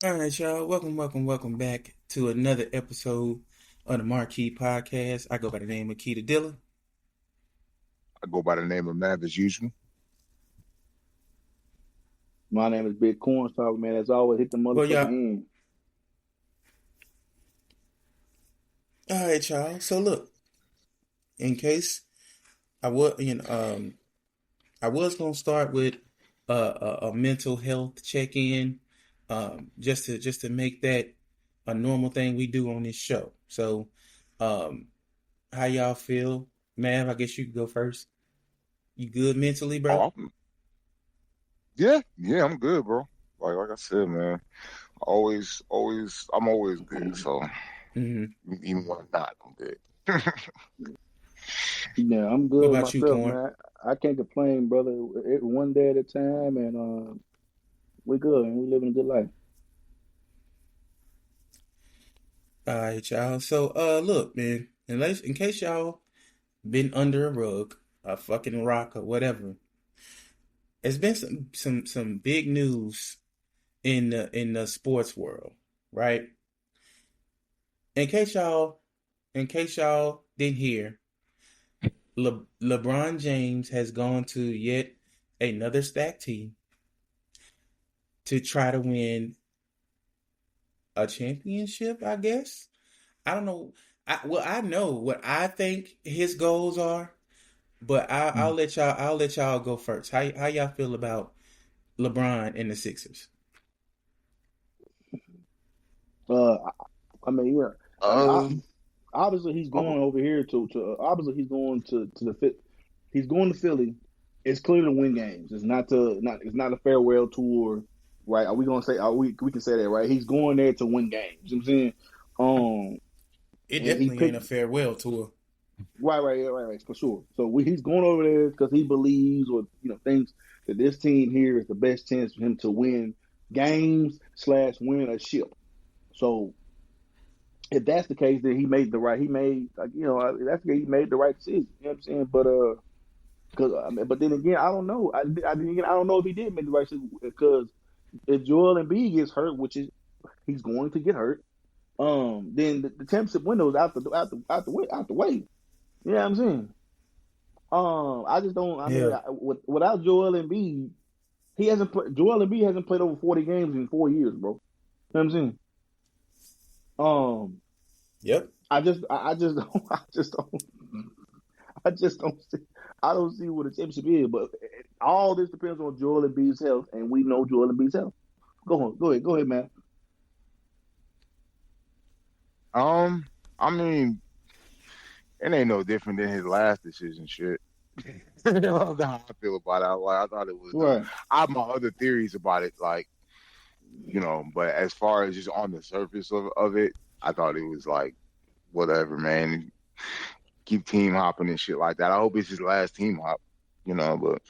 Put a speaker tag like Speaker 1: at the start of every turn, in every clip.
Speaker 1: All right, y'all. Welcome back to another episode of the Marquee Podcast. I go by the name of keytd.
Speaker 2: I go by the name of MavAsusual.
Speaker 3: My name is Bigcorn, talk man. As always, hit the
Speaker 1: Well,
Speaker 3: motherfucking
Speaker 1: y'all.
Speaker 3: end.
Speaker 1: All right, y'all. So look, in case I was, I was gonna start with a mental health check-in, just to make that a normal thing we do on this show. So, um, how y'all feel, Mav? I guess you can go first. You good mentally, bro?
Speaker 2: Oh, yeah, I'm good, bro. Like I said, man, I'm always good. So
Speaker 1: Mm-hmm.
Speaker 2: even when I'm not, I'm good.
Speaker 3: Yeah, I'm
Speaker 1: What
Speaker 3: good
Speaker 1: about you,
Speaker 3: myself,
Speaker 1: Corn?
Speaker 3: man. I can't complain, brother. One day at a time, and we good, and we living a good life.
Speaker 1: All right, y'all. So, look, man. In case y'all been under a rug, a fucking rock, or whatever, there's been some big news in the sports world, right? In case y'all, in case y'all didn't hear, LeBron James has gone to yet another stacked team to try to win a championship. I guess I don't know. I know what I think his goals are. But I'll let y'all go first. How y'all feel about LeBron and the Sixers?
Speaker 3: Uh, I mean, yeah. I mean,
Speaker 2: Um,
Speaker 3: obviously he's
Speaker 2: oh,
Speaker 3: going over here to obviously he's going to the fit. He's going to Philly. It's clear to win games. It's not a farewell tour, right? Are we gonna say? We can say that, right? He's going there to win games. You know what I'm saying,
Speaker 1: It
Speaker 3: and he
Speaker 1: definitely ain't
Speaker 3: picked
Speaker 1: a farewell tour.
Speaker 3: right, for sure. So he's going over there because he believes or thinks that this team here is the best chance for him to win games slash win a ship. So if that's the case, then he made the right. He made that's the case, he made the right decision. You know what I'm saying? But then again, I don't know. I don't know if he did make the right decision because if Joel Embiid gets hurt, which is he's going to get hurt, then the championship window is out the way. You know what I'm saying? I just don't. I mean,
Speaker 1: Yeah,
Speaker 3: without Joel Embiid, he hasn't. Joel Embiid hasn't played over 40 games in 4 years, bro. You know what I'm saying? Um,
Speaker 1: yep.
Speaker 3: I just don't. I just don't see. I don't see what the championship is. But all this depends on Joel Embiid's health, and we know Joel Embiid's health. Go ahead, man.
Speaker 2: um, I mean, it ain't no different than his last decision. Shit. That's how I feel about it. I thought it was.
Speaker 3: Right.
Speaker 2: I have my other theories about it, like but as far as just on the surface of it, I thought it was like whatever, man. Keep team hopping and shit like that. I hope it's his last team hop, but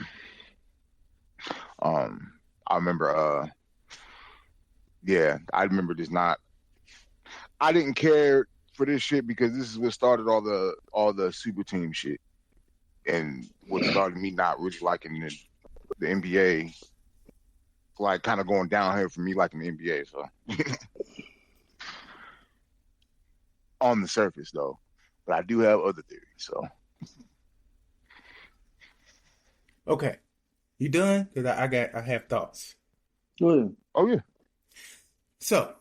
Speaker 2: um I remember yeah, I remember just not I didn't care for this shit because this is what started all the super team shit and what started me not really liking the NBA, like kind of going downhill for me liking the NBA. So on the surface though. But I do have other theories, so
Speaker 1: Okay. You done? Cause I have thoughts.
Speaker 3: Go ahead.
Speaker 2: oh yeah.
Speaker 1: So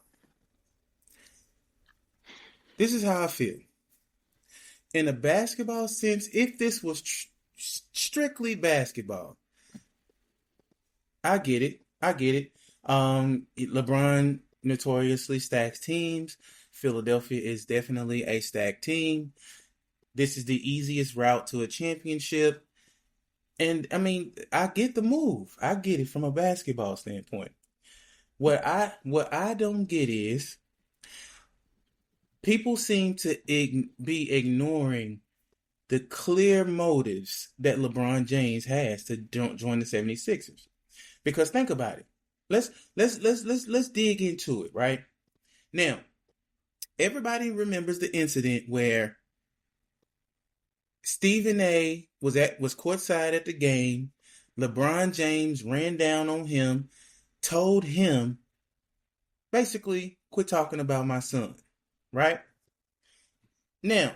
Speaker 1: this is how I feel. In a basketball sense, if this was strictly basketball, I get it. I get it. LeBron notoriously stacks teams. Philadelphia is definitely a stacked team. This is the easiest route to a championship. And I mean, I get the move. I get it from a basketball standpoint. What I don't get is people seem to be ignoring the clear motives that LeBron James has to join the 76ers. Because think about it. Let's dig into it, right? Now, everybody remembers the incident where Stephen A was courtside at the game. LeBron James ran down on him, told him basically quit talking about my son, right? Now,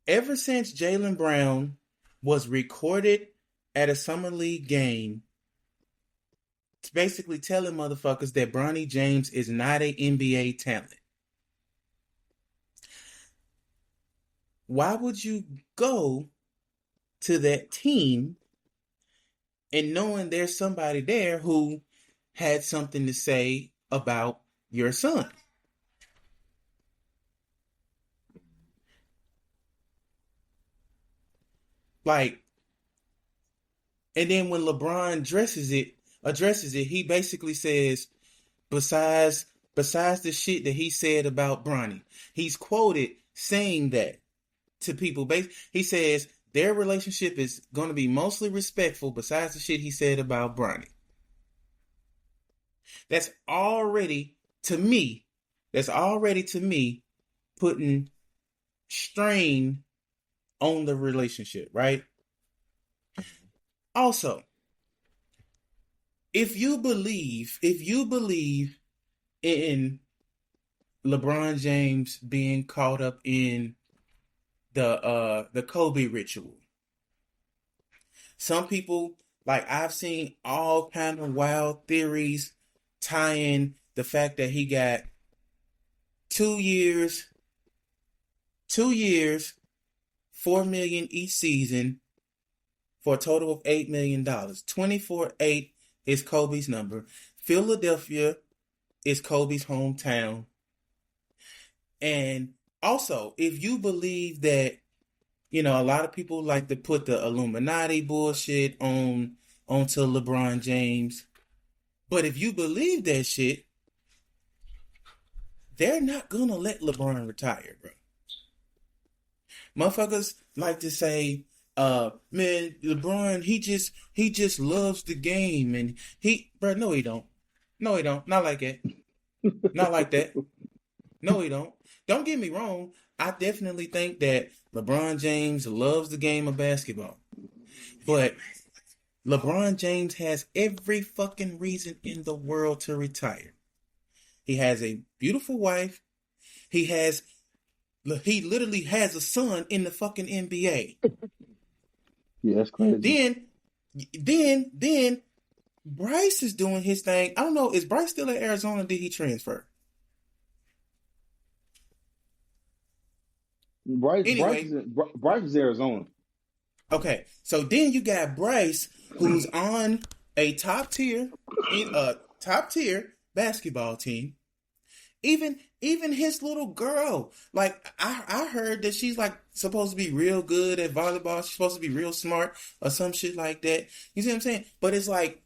Speaker 1: ever since Jaylen Brown was recorded at a Summer League game, it's basically telling motherfuckers that Bronny James is not an NBA talent. Why would you go to that team and knowing there's somebody there who had something to say about your son? Like, and then when LeBron addresses it, he basically says, besides the shit that he said about Bronny, he's quoted saying that to people. He says their relationship is going to be mostly respectful besides the shit he said about Bronny. That's already to me putting strain on the relationship, right? Also, if you believe in LeBron James being caught up in the Kobe ritual, some people, like, I've seen all kind of wild theories tying the fact that he got 2 years, $4 million each season for a total of $8 million. 24-8 is Kobe's number. Philadelphia is Kobe's hometown. And also, if you believe that, you know, a lot of people like to put the Illuminati bullshit onto LeBron James. But if you believe that shit, they're not gonna let LeBron retire, bro. Motherfuckers like to say, man, LeBron, he just loves the game, and no, he don't. Not like that. Not like that. No, he don't. Don't get me wrong. I definitely think that LeBron James loves the game of basketball. But LeBron James has every fucking reason in the world to retire. He has a beautiful wife. He literally has a son in the fucking NBA.
Speaker 3: Yeah, that's crazy.
Speaker 1: Then Bryce is doing his thing. I don't know, is Bryce still at Arizona? Did he transfer?
Speaker 3: Bryce is Arizona.
Speaker 1: Okay, so then you got Bryce, who's on a top tier basketball team. Even his little girl, like I heard that she's like supposed to be real good at volleyball. She's supposed to be real smart or some shit like that. You see what I'm saying? But it's like,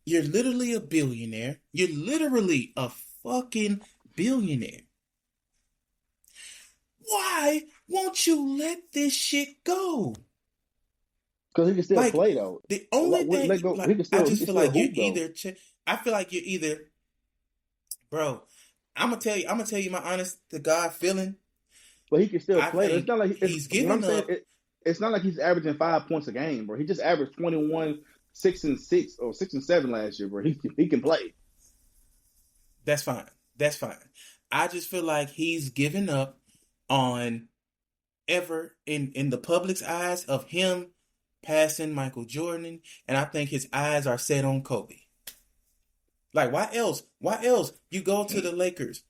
Speaker 1: you're literally a billionaire. You're literally a fucking billionaire. Why won't you let this shit go?
Speaker 3: Because he can still play though.
Speaker 1: The only thing, I just feel like you're either, bro. I'm gonna tell you my honest to God feeling.
Speaker 3: But he can still play. It's not like
Speaker 1: he's giving up.
Speaker 3: It's not like he's averaging 5 points a game, bro. He just averaged 21, 6 and 6 or 6 and 7 last year, bro. He can play.
Speaker 1: That's fine. I just feel like he's given up on ever in the public's eyes of him passing Michael Jordan, and I think his eyes are set on Kobe. Like, why else? You go to the Lakers.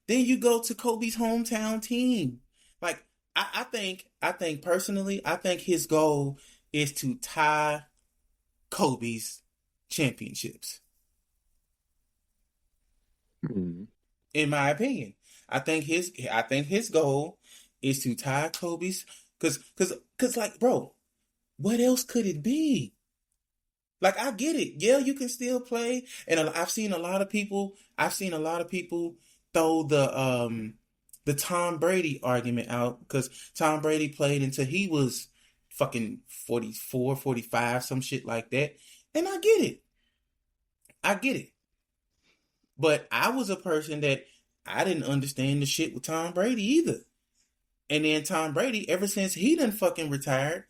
Speaker 1: Then you go to Kobe's hometown team. Like, I think personally, I think his goal is to tie Kobe's championships.
Speaker 3: Mm-hmm.
Speaker 1: In my opinion, I think his goal is to tie Kobe's, cause like, bro, what else could it be? Like, I get it. Yeah, you can still play. And I've seen a lot of people throw the Tom Brady argument out, because Tom Brady played until he was fucking 44, 45, some shit like that. And I get it. But I was a person that I didn't understand the shit with Tom Brady either. And then Tom Brady, ever since he done fucking retired,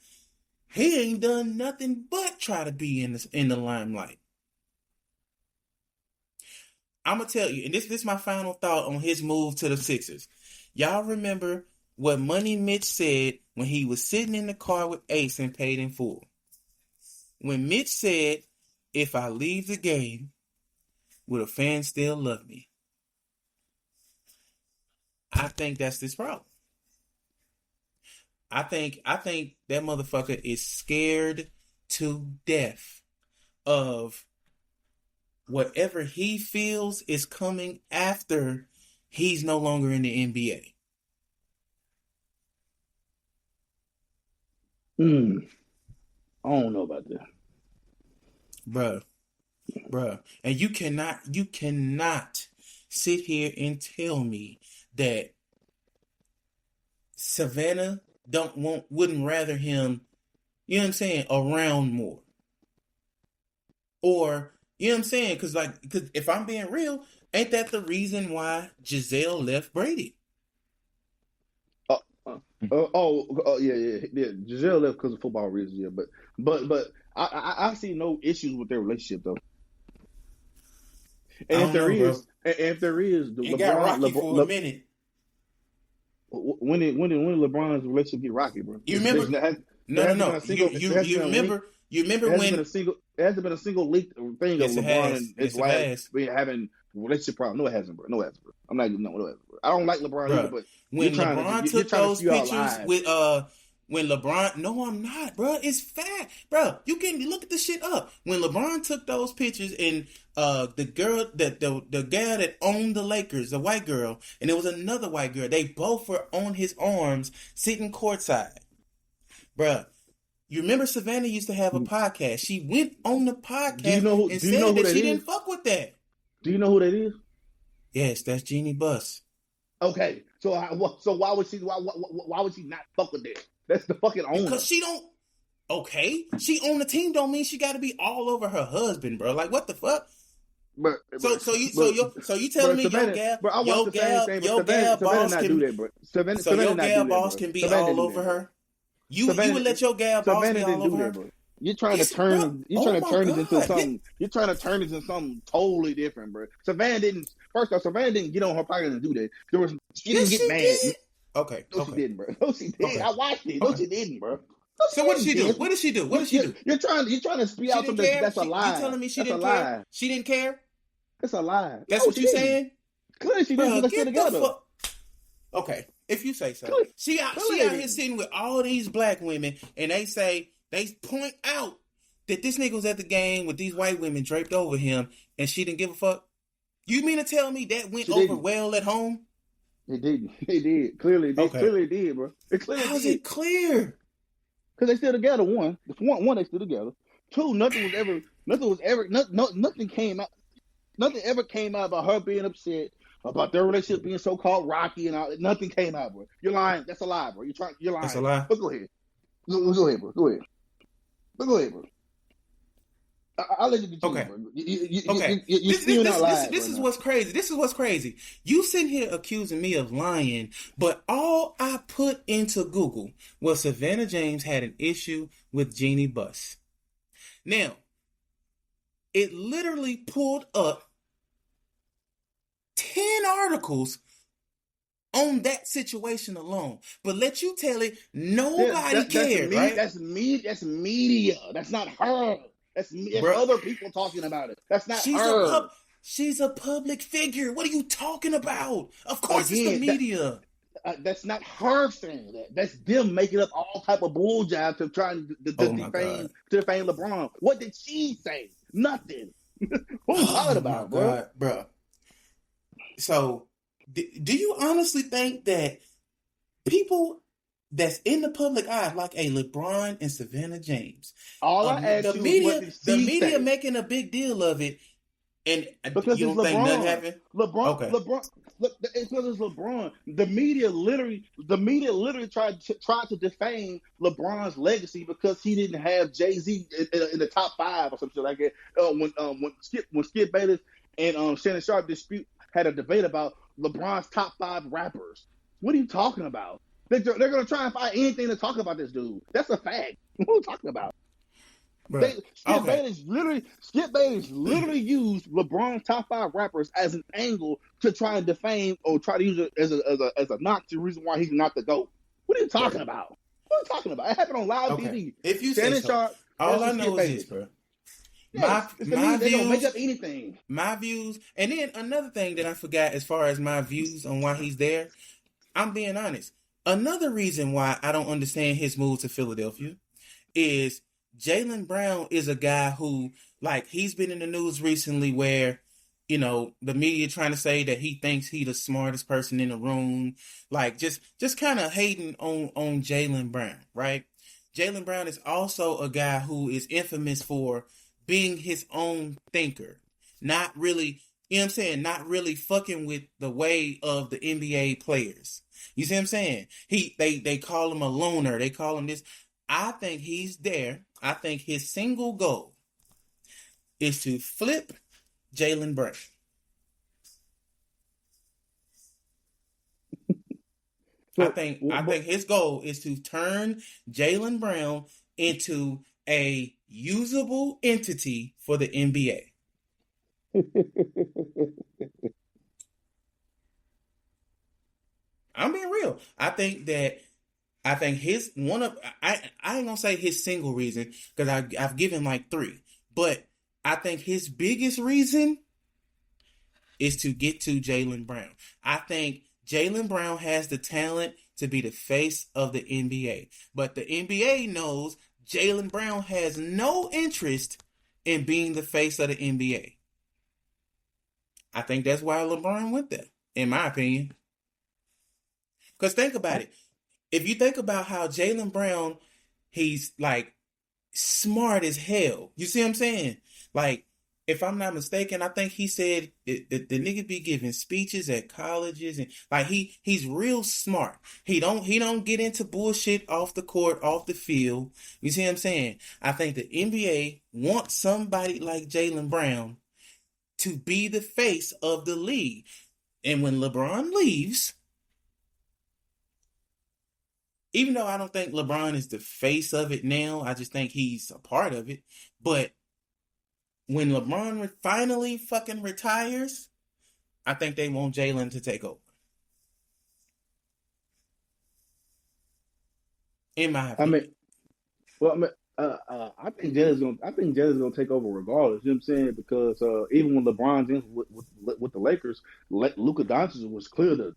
Speaker 1: he ain't done nothing but try to be in the limelight. I'm gonna tell you, and this is my final thought on his move to the Sixers. Y'all remember what Money Mitch said when he was sitting in the car with Ace and paid in full? When Mitch said, "If I leave the game, will the fans still love me?" I think that's this problem. I think that motherfucker is scared to death of whatever he feels is coming after he's no longer in the NBA.
Speaker 3: I don't know about that.
Speaker 1: Bruh. And you cannot sit here and tell me that Savannah wouldn't rather him, you know what I'm saying, around more. Or, you know what I'm saying? Because if I'm being real, ain't that the reason why Giselle left Brady?
Speaker 3: Yeah. Giselle left because of football reasons, yeah. But I see no issues with their relationship though. And if there is,
Speaker 1: it got rocky for a minute.
Speaker 3: When did LeBron's relationship get rocky, bro?
Speaker 1: You remember? No. You remember when?
Speaker 3: There hasn't been a single leaked thing of LeBron and his wife having relationship problems. No, it hasn't, bro. No, it hasn't, bro. I'm not even no, it hasn't, bro. I don't like LeBron either, but
Speaker 1: when LeBron took those pictures with when LeBron, no, I'm not, bro. It's fact, bro. You can look at this shit up. When LeBron took those pictures and the girl the gal that owned the Lakers, the white girl, and there was another white girl. They both were on his arms, sitting courtside, bro. You remember Savannah used to have a podcast. She went on the podcast and said that she didn't fuck with that.
Speaker 3: Do you know who that is?
Speaker 1: Yes, that's Jeannie Buss.
Speaker 3: Okay, so why would she not fuck with that? That's the fucking owner.
Speaker 1: Because she don't. Okay, she on the team don't mean she got to be all over her husband, bro. Like what the fuck? So you telling me your gal boss can be all over her? You would let your gal boss be all over her?
Speaker 3: You're trying to turn this into something. You're trying to turn this into something totally different, bro. Savannah didn't get on her pocket and do that. She didn't get mad.
Speaker 1: Okay.
Speaker 3: She didn't, bro. No, she didn't. Okay. I watched it. No, she didn't, bro.
Speaker 1: So what did she do? What did she do?
Speaker 3: You're trying to speak out something that's a lie.
Speaker 1: You telling me she didn't care? She didn't care?
Speaker 3: It's a lie.
Speaker 1: That's what you're saying?
Speaker 3: Clearly she didn't get together.
Speaker 1: Okay, if you say so. She out here sitting with all these black women, and they point out that this nigga was at the game with these white women draped over him, and she didn't give a fuck. You mean to tell me that went over well at home?
Speaker 3: It didn't. It did. Clearly, clearly did, bro.
Speaker 1: How's it clear?
Speaker 3: Because they still together. One, they still together. Two, nothing came out. Nothing ever came out about her being upset about their relationship being so-called rocky and all. Nothing came out, bro. You're lying. That's a lie, bro. You're lying.
Speaker 1: That's a lie.
Speaker 3: But go ahead. Go ahead, bro. Go ahead, bro. I'll let you continue, bro.
Speaker 1: Okay. This is what's crazy. This is what's crazy. You sitting here accusing me of lying, but all I put into Google was Savannah James had an issue with Jeannie Buss. Now, it literally pulled up 10 articles on that situation alone. But let you tell it, nobody cared, right?
Speaker 3: That's media. That's not her. That's other people talking about it. That's not her.
Speaker 1: She's a public figure. What are you talking about? Of course it's the media.
Speaker 3: That's not her saying that. That's them making up all type of bull jobs to try to defame LeBron. What did she say? Nothing. What are you talking about,
Speaker 1: bro? So, do you honestly think that people that's in the public eye, like a LeBron and Savannah James, the media making a big deal of it, and
Speaker 3: because
Speaker 1: you don't
Speaker 3: it's
Speaker 1: think
Speaker 3: LeBron.
Speaker 1: nothing happened?
Speaker 3: LeBron. Look, it's because it's LeBron. The media literally tried to defame LeBron's legacy because he didn't have Jay-Z in the top 5 or something like that. When Skip Bayless and Shannon Sharp had a debate about LeBron's top 5 rappers. What are you talking about? They're going to try and find anything to talk about this dude. That's a fact. What are you talking about?
Speaker 1: Bruh.
Speaker 3: Skip
Speaker 1: Okay.
Speaker 3: Bayless literally used LeBron's top 5 rappers as an angle to try and defame or try to use it as a knock to the reason why he's not the GOAT. What are you talking about? What are you talking about? It happened on live
Speaker 1: Okay.
Speaker 3: TV.
Speaker 1: If you say
Speaker 3: Shannon
Speaker 1: so.
Speaker 3: Sharp
Speaker 1: All I
Speaker 3: versus
Speaker 1: know
Speaker 3: Skip
Speaker 1: is
Speaker 3: Bayless.
Speaker 1: this, bro.
Speaker 3: Yes, it's the
Speaker 1: My
Speaker 3: media. They don't make
Speaker 1: views,
Speaker 3: up anything.
Speaker 1: my views, and then another thing that I forgot as far as my views on why he's there, I'm being honest. Another reason why I don't understand his move to Philadelphia is Jaylen Brown is a guy who, like, he's been in the news recently where, you know, the media trying to say that he thinks he the smartest person in the room, like just kind of hating on Jaylen Brown, right? Jaylen Brown is also a guy who is infamous for being his own thinker, not really, you know what I'm saying, not really fucking with the way of the NBA players. You see what I'm saying? They call him a loner. They call him this. I think he's there. I think his single goal is to flip Jaylen Brown. I think his goal is to turn Jaylen Brown into a usable entity for the NBA. I'm being real. I think his one of I ain't gonna say his single reason because I've given like 3, but I think his biggest reason is to get to Jaylen Brown. I think Jaylen Brown has the talent to be the face of the NBA, but the NBA knows Jaylen Brown has no interest in being the face of the NBA. I think that's why LeBron went there, in my opinion. Because think about it. If you think about how Jaylen Brown, he's like smart as hell. You see what I'm saying? Like, if I'm not mistaken, I think he said the nigga be giving speeches at colleges and like he's real smart. He don't get into bullshit off the court, off the field. You see what I'm saying? I think the NBA wants somebody like Jaylen Brown to be the face of the league. And when LeBron leaves, even though I don't think LeBron is the face of it now, I just think he's a part of it. But when LeBron finally fucking retires, I think they want Jaylen to take over. In my opinion.
Speaker 3: I think Jaylen's gonna take over regardless. You know what I'm saying? Because even when LeBron's in with the Lakers, Luka Doncic was clear the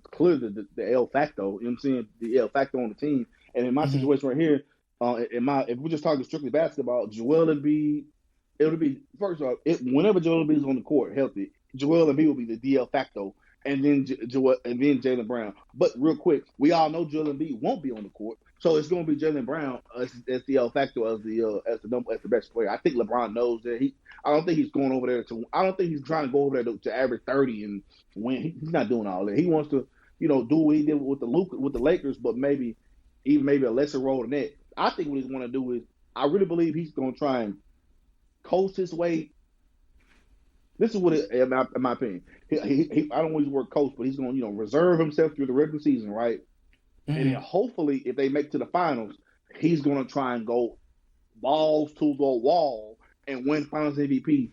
Speaker 3: L facto. You know what I'm saying? The L facto on the team. And in my situation right here, if we're just talking strictly basketball, Joel Embiid, it would be first off, whenever Joel Embiid is on the court healthy, Joel Embiid will be the DL facto, and then Jaylen Brown. But real quick, we all know Joel Embiid won't be on the court, so it's going to be Jaylen Brown as the L facto as the best player. I think LeBron knows that I don't think he's going over there to. I don't think he's trying to go over there to average 30 and win. He's not doing all that. He wants to, do what he did with the Lakers, but maybe a lesser role than that. I think what he's going to do is, I really believe he's going to try and coast his way. This is what, in my opinion, I don't want to use the word coast, but he's going to, reserve himself through the regular season, right? Mm-hmm. And then hopefully, if they make to the finals, he's going to try and go balls to the wall and win Finals MVP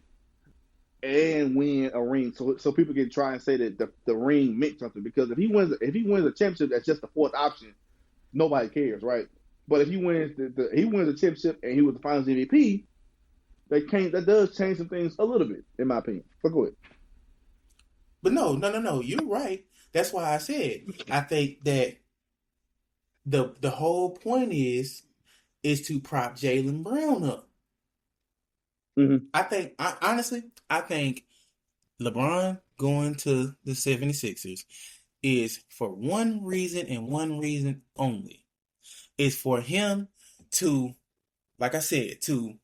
Speaker 3: and win a ring, so people can try and say that the ring meant something. Because if he wins a championship, that's just the fourth option. Nobody cares, right? But if he wins he wins a championship and he was the Finals MVP, that does change some things a little bit, in my opinion. But go ahead.
Speaker 1: But no, you're right. That's why I said I think that the whole point is to prop Jaylen Brown up.
Speaker 3: Mm-hmm.
Speaker 1: I think LeBron going to the 76ers is for one reason and one reason only. It's for him to, like I said, to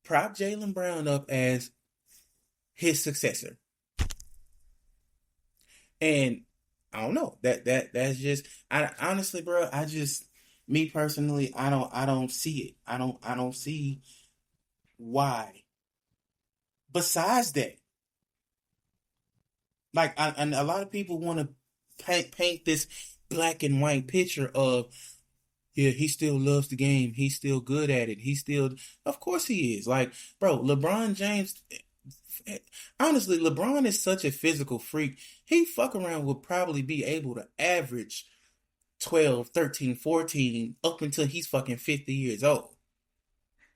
Speaker 1: prop Jaylen Brown up as his successor. And I don't know. That's just, honestly, bro, me personally, I don't see it. I don't see why. Besides that, like, and a lot of people want to paint this black and white picture of Yeah, he still loves the game. He's still good at it. Of course he is. Like, bro, LeBron James, honestly, LeBron is such a physical freak. He fuck around would probably be able to average 12, 13, 14 up until he's fucking 50 years old.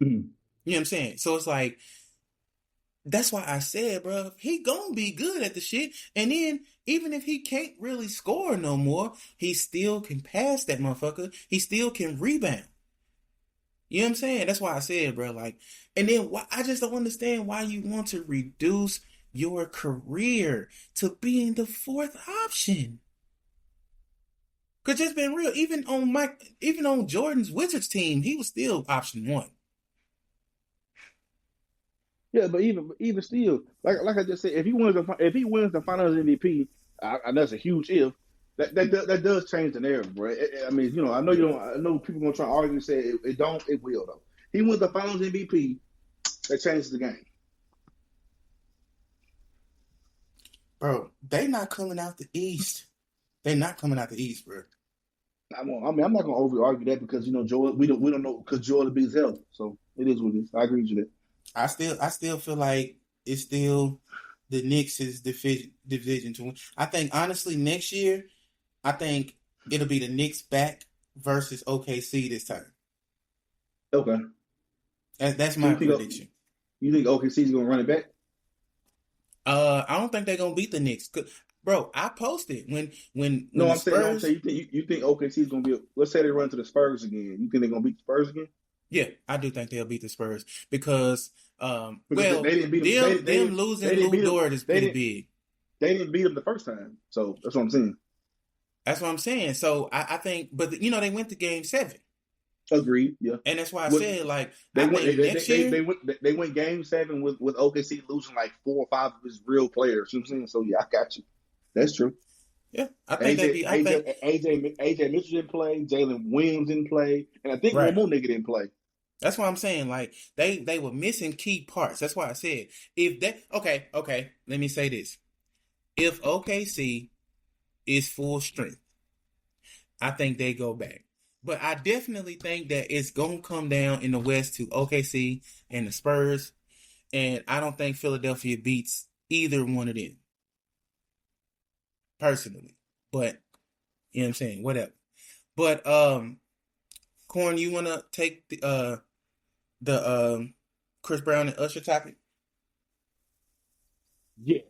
Speaker 3: Mm-hmm.
Speaker 1: You know what I'm saying? So it's like, that's why I said, bro, he gonna be good at the shit. And then, even if he can't really score no more, he still can pass that motherfucker. He still can rebound. You know what I'm saying? That's why I said, bro, like, and then I just don't understand why you want to reduce your career to being the fourth option. Cause just been real, even on Jordan's Wizards team, he was still option one.
Speaker 3: Yeah, but even still, like I just said, if he wins the Finals MVP, that's a huge if. That does change the narrative, bro. I mean, you know, I know people gonna try to argue and say it don't. It will though. He wins the Finals MVP. That changes the game.
Speaker 1: Bro, they not coming out the East. They not coming out the East, bro.
Speaker 3: I'm not gonna over argue that because you know Joel. We don't know because Joel Embiid's health, so it is what it is. I agree with you there.
Speaker 1: I still feel like it's still the Knicks' division to win. I think honestly next year, I think it'll be the Knicks back versus OKC this time.
Speaker 3: Okay,
Speaker 1: that's my prediction.
Speaker 3: You think OKC's gonna run it back?
Speaker 1: I don't think they're gonna beat the Knicks. Bro, I posted when
Speaker 3: no,
Speaker 1: I'm
Speaker 3: saying you think OKC's gonna be. Let's say they run to the Spurs again. You think they're gonna beat the Spurs again?
Speaker 1: Yeah, I do think they'll beat the Spurs because
Speaker 3: they
Speaker 1: didn't beat them. Them losing Lou Dort is pretty big.
Speaker 3: They didn't beat them the first time, so that's what I'm saying.
Speaker 1: That's what I'm saying. So I think, but you know, they went to Game 7.
Speaker 3: Agreed. Yeah,
Speaker 1: and that's why I said like
Speaker 3: they went Game 7 with OKC losing like 4 or 5 of his real players. You know what I'm saying? So yeah, I got you. That's true.
Speaker 1: Yeah, I think
Speaker 3: AJ Mitchell didn't play, Jalen Williams didn't play, and I think one more nigga didn't play.
Speaker 1: That's what I'm saying. Like they were missing key parts. That's why I said if that okay. Let me say this: if OKC is full strength, I think they go back. But I definitely think that it's gonna come down in the West to OKC and the Spurs, and I don't think Philadelphia beats either one of them. Personally, but you know what I'm saying, whatever. But Corn, you want to take the Chris Brown and Usher topic?
Speaker 3: Yes,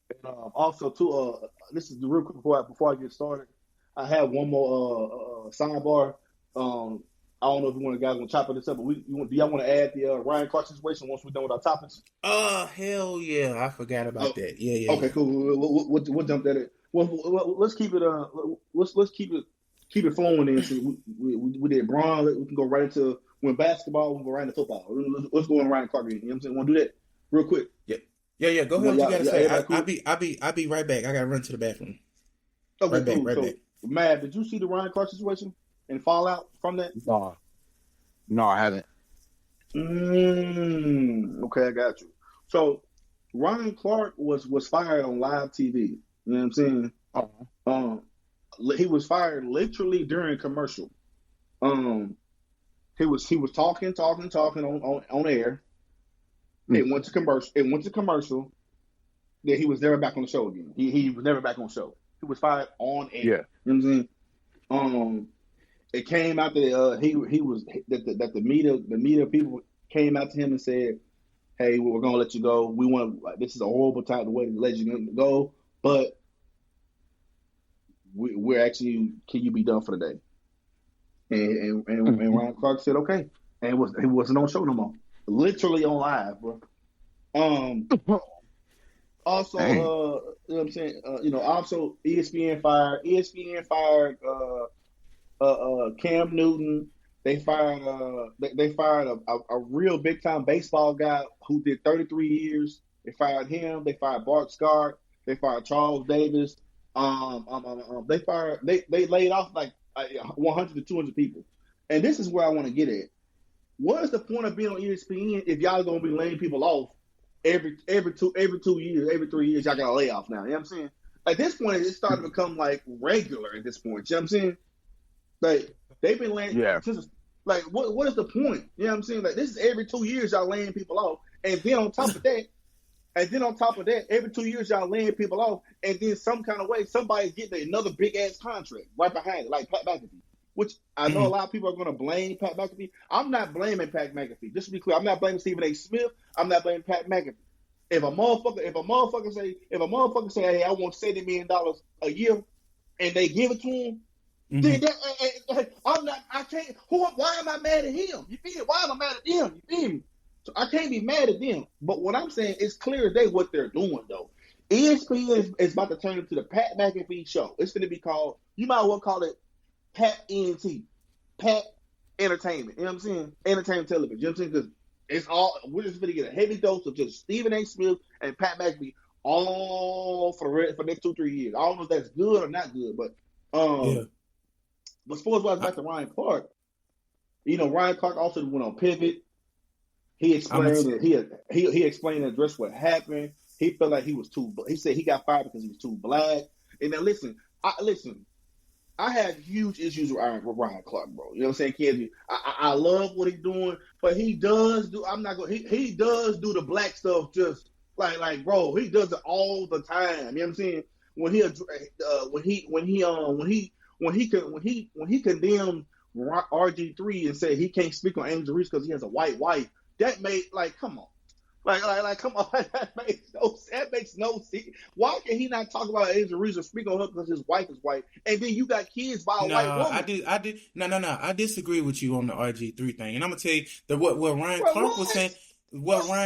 Speaker 3: and also too. This is the real quick before I get started. I have one more sidebar. I don't know if you want to chop this up, but do y'all want to add the Ryan Clark situation once we're done with our topics?
Speaker 1: Hell yeah, I forgot about that. Yeah.
Speaker 3: Okay, cool. We'll jump that in. Well, let's keep it. Let's keep it flowing. Then so we did Bron. We can go right into when basketball. We can go right into football. Let's go on Ryan Clark. You know what I'm saying? Want to do that real quick?
Speaker 1: Yeah. Go ahead. What you gotta say? Cool? I'll be right back. I gotta run to the bathroom.
Speaker 3: Okay, right back. Mav, did you see the Ryan Clark situation and fallout from that?
Speaker 2: No, I haven't.
Speaker 3: Okay, I got you. So Ryan Clark was fired on live TV. You know what I'm saying? He was fired literally during commercial. He was talking on air. It went to commercial. Then he was never back on the show again. He was never back on the show. He was fired on air.
Speaker 2: Yeah.
Speaker 3: You know what I'm saying? It came out that the media people came out to him and said, "Hey, we're gonna let you go. This is a horrible time to way to let you go, but we're actually, can you be done for the day?" And Ryan Clark said, "Okay," and he wasn't on show no more. Literally on live, bro. Also, you know what I'm saying? Also ESPN fired Cam Newton. They fired a real big time baseball guy who did 33 years. They fired him. They fired Bart Scott. They fired Charles Davis. They laid off like 100 to 200 people. And this is where I want to get at. What is the point of being on ESPN if y'all gonna be laying people off every 2 years, every 3 years? Y'all gotta lay off now. You know what I'm saying? At this point, it's starting to become like regular. At this point, you know what I'm saying? Like they've been laying
Speaker 2: Yeah.
Speaker 3: since. Like what is the point? You know what I'm saying? Like this is every 2 years y'all laying people off, and then on top of that. Every 2 years y'all laying people off, and then some kind of way somebody's getting another big ass contract right behind it, like Pat McAfee. Which I know a lot of people are going to blame Pat McAfee. I'm not blaming Pat McAfee. Just to be clear, I'm not blaming Stephen A. Smith. I'm not blaming Pat McAfee. If a motherfucker say, hey, I want $70 million a year, and they give it to him, then I'm not. I can't. Why am I mad at him? You feel me? Why am I mad at him? You feel me? So I can't be mad at them. But what I'm saying, it's clear as day what they're doing, though. ESPN is about to turn into the Pat McAfee show. It's going to be called, you might as well call it Pat ENT, Pat Entertainment. You know what I'm saying? Entertainment television. You know what I'm saying? Because it's all, we're just going to get a heavy dose of just Stephen A. Smith and Pat McAfee all for the next 2-3 years. I don't know if that's good or not good, but sports-wise, back to Ryan Clark. You know, Ryan Clark also went on Pivot. He explained he explained and addressed what happened. He felt like he was he said he got fired because he was too black. And now listen, I have huge issues with Ryan Clark, bro. You know what I'm saying, Kenzie? I love what he's doing, but he does do. He does do the black stuff just like bro. He does it all the time. You know what I'm saying? When he condemned RG3 and said he can't speak on Angel Reese because he has a white wife. That made come on. Come on. That makes no sense. Why can he not talk about Angel Reese or speak on her because his wife is white? And then you got kids by a white woman.
Speaker 1: I disagree with you on the RG3 thing. And I'm gonna tell you that what Ryan Clark was saying. Listen.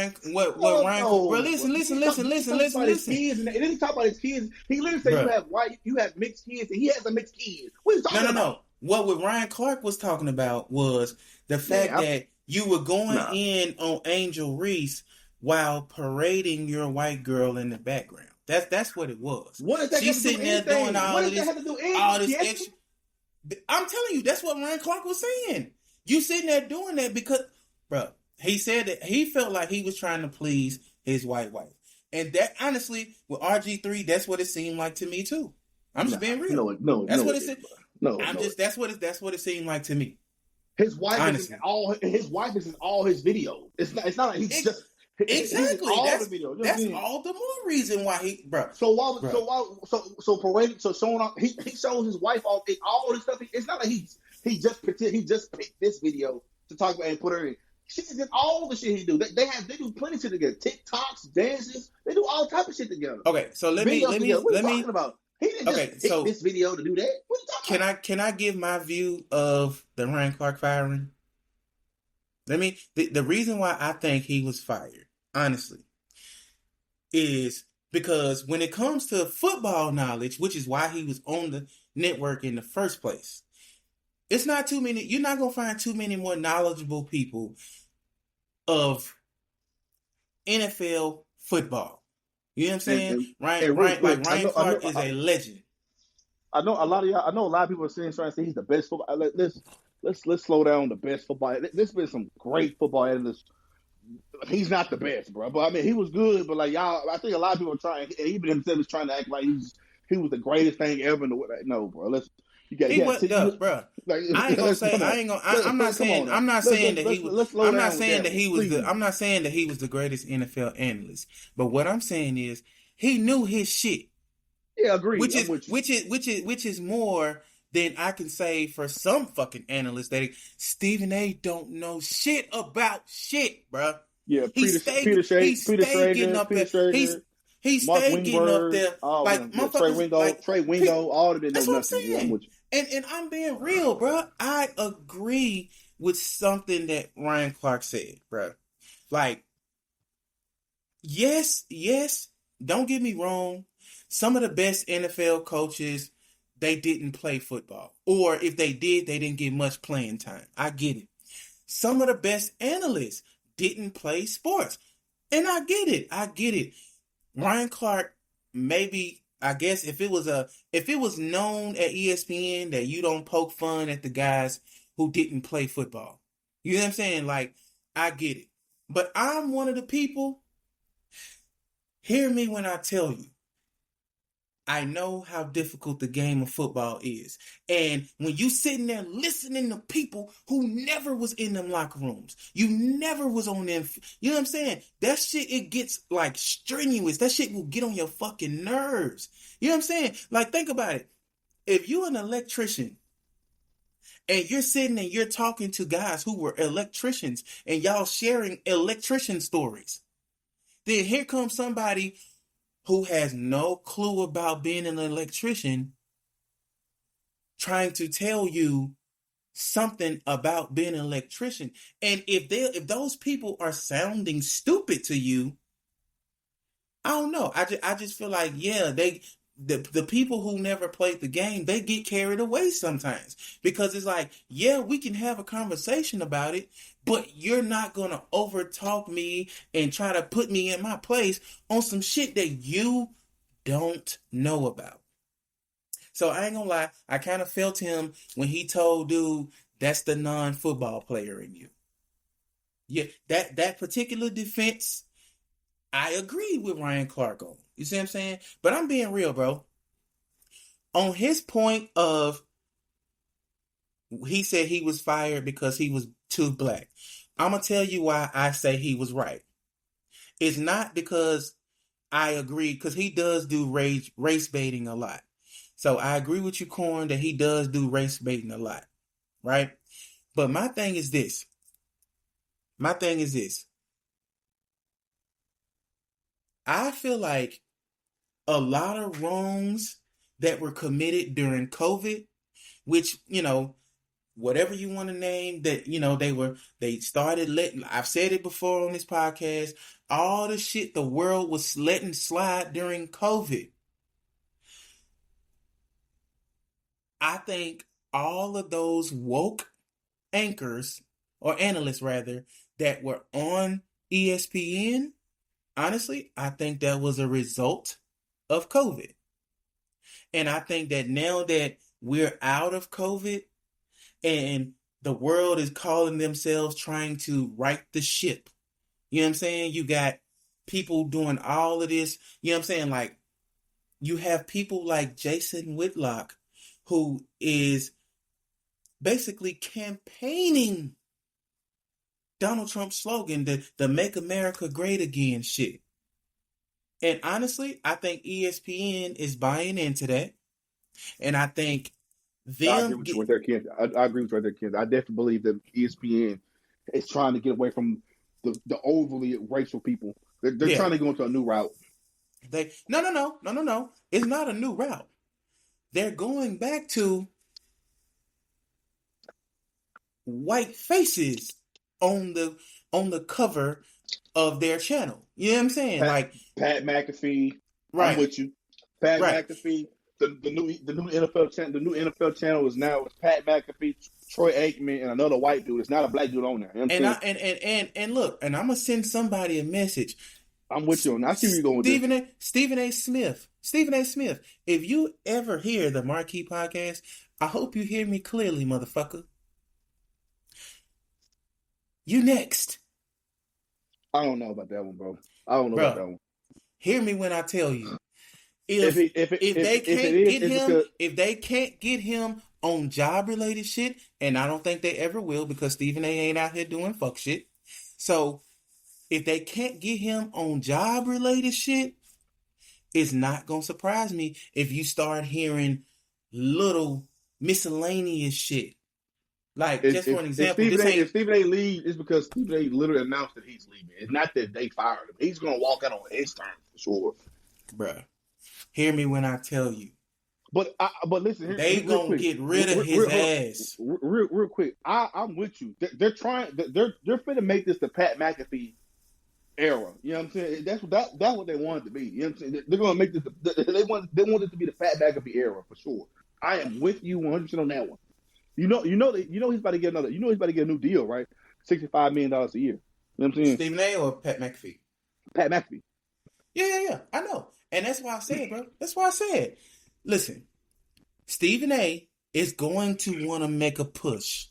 Speaker 3: And then he talk about his kids. He literally said you have mixed kids, and he has a mixed kid. What are you talking about?
Speaker 1: No. What Ryan Clark was talking about was the fact that you were going in on Angel Reese while parading your white girl in the background. That's what it was.
Speaker 3: What is that?
Speaker 1: She's sitting there doing all this extra. I'm telling you, that's what Ryan Clark was saying. You sitting there doing that because, bro, he said that he felt like he was trying to please his white wife, and that honestly, with RG3, that's what it seemed like to me too. I'm just being real. That's what it said. That's what it seemed like to me.
Speaker 3: His wife is in all his videos. It's not like he's just
Speaker 1: exactly. That's
Speaker 3: all
Speaker 1: all the more reason why he, bro.
Speaker 3: So parading, so showing off. He shows his wife all this stuff. It's not like he just picked this video to talk about and put her in. She did all the shit he do. They do plenty of shit together. TikToks, dances. They do all type of shit together.
Speaker 1: Okay, so let me
Speaker 3: talking about. He didn't just pick this video to do that. What are you talking about?
Speaker 1: Can I give my view of the Ryan Clark firing? The reason why I think he was fired, honestly, is because when it comes to football knowledge, which is why he was on the network in the first place, it's not too many. You're not gonna find too many more knowledgeable people of NFL football. You know what I'm saying? Ryan Clark is a legend.
Speaker 3: I know a lot of people are trying to say he's the best football. Let's slow down the best football. There's been some great football analysts. He's not the best, bro. But I mean, he was good. But like y'all, I think a lot of people are trying. Even himself is trying to act like he was the greatest thing ever in the world. No, bro.
Speaker 1: He went up, bro. I ain't gonna say. I'm not saying that he was the greatest NFL analyst. But what I'm saying is he knew his shit.
Speaker 3: Yeah, agreed.
Speaker 1: Which is more than I can say for some fucking analysts that Stephen A. don't know shit about shit, bro.
Speaker 3: Yeah, Peter Schrager,
Speaker 1: getting up there. He stayed getting up there.
Speaker 3: Trey Wingo, all of them.
Speaker 1: That's what I'm saying. And I'm being real, bro. I agree with something that Ryan Clark said, bro. Like, yes, don't get me wrong. Some of the best NFL coaches, they didn't play football. Or if they did, they didn't get much playing time. I get it. Some of the best analysts didn't play sports. And I get it. Ryan Clark, maybe, I guess if it was known at ESPN that you don't poke fun at the guys who didn't play football. You know what I'm saying? Like, I get it. But I'm one of the people, hear me when I tell you, I know how difficult the game of football is. And when you sitting there listening to people who never was in them locker rooms, you never was on them, you know what I'm saying? That shit, it gets like strenuous. That shit will get on your fucking nerves. You know what I'm saying? Like, think about it. If you're an electrician and you're sitting and you're talking to guys who were electricians and y'all sharing electrician stories, then here comes somebody who has no clue about being an electrician trying to tell you something about being an electrician. And if those people are sounding stupid to you, I don't know. I just feel like, yeah, the people who never played the game, they get carried away sometimes, because it's like, yeah, we can have a conversation about it, but you're not going to overtalk me and try to put me in my place on some shit that you don't know about. So I ain't gonna lie, I kind of felt him when he told dude, that's the non-football player in you. Yeah, that particular defense, I agree with Ryan Clark on. You see what I'm saying? But I'm being real, bro. On his point of, he said he was fired because he was too black. I'm going to tell you why I say he was right. It's not because I agree, because he does do race baiting a lot. So I agree with you, Corn, that he does do race baiting a lot, right? But my thing is this. I feel like a lot of wrongs that were committed during COVID, which, you know, whatever you want to name, that, you know, they started letting, I've said it before on this podcast, all the shit the world was letting slide during COVID. I think all of those woke anchors, or analysts rather, that were on ESPN, honestly, I think that was a result of COVID. And I think that now that we're out of COVID and the world is calling themselves trying to right the ship, you know what I'm saying? You got people doing all of this, you know what I'm saying? Like, you have people like Jason Whitlock, who is basically campaigning Donald Trump's slogan, the Make America Great Again shit. And honestly, I think ESPN is buying into that. And I think
Speaker 3: I agree with you right there, Ken. I agree with you right there, Ken. I definitely believe that ESPN is trying to get away from the overly racial people. They're trying to go into a new route.
Speaker 1: No. It's not a new route. They're going back to white faces on the cover of their channel. You know what I'm saying?
Speaker 3: Pat McAfee.
Speaker 1: Right.
Speaker 3: I'm with you. Pat McAfee. The new NFL channel. The new NFL channel is now Pat McAfee, Troy Aikman, and another white dude. It's not a black dude on there. You know
Speaker 1: and look, and I'm gonna send somebody a message.
Speaker 3: I'm with you on that. I see where you're going with this.
Speaker 1: Stephen A. Smith. If you ever hear the Marquee Podcast, I hope you hear me clearly, motherfucker. You next.
Speaker 3: I don't know about that one, bro. I don't know about that one.
Speaker 1: Hear me when I tell you. If they can't get him on job related shit, and I don't think they ever will, because Stephen A. ain't out here doing fuck shit. So if they can't get him on job related shit, it's not gonna surprise me if you start hearing little miscellaneous shit. Like, just for an example,
Speaker 3: if Stephen A. leaves, it's because Stephen A. literally announced that he's leaving. It's not that they fired him. He's gonna walk out on his terms for sure.
Speaker 1: Bruh, hear me when I tell you.
Speaker 3: But listen,
Speaker 1: they gonna get rid of his ass.
Speaker 3: Real quick, I'm with you. They're trying. They're finna make this the Pat McAfee era. You know what I'm saying? That's what they want it to be. You know what I'm saying? They're gonna make this. They want it to be the Pat McAfee era for sure. I am with you 100% on that one. You know he's about to get another. You know he's about to get a new deal, right? $65 million a year. You know what I'm saying?
Speaker 1: Stephen A. or Pat McAfee?
Speaker 3: Pat McAfee.
Speaker 1: Yeah. I know, and that's why I said, bro. That's why I said. Listen, Stephen A. is going to want to make a push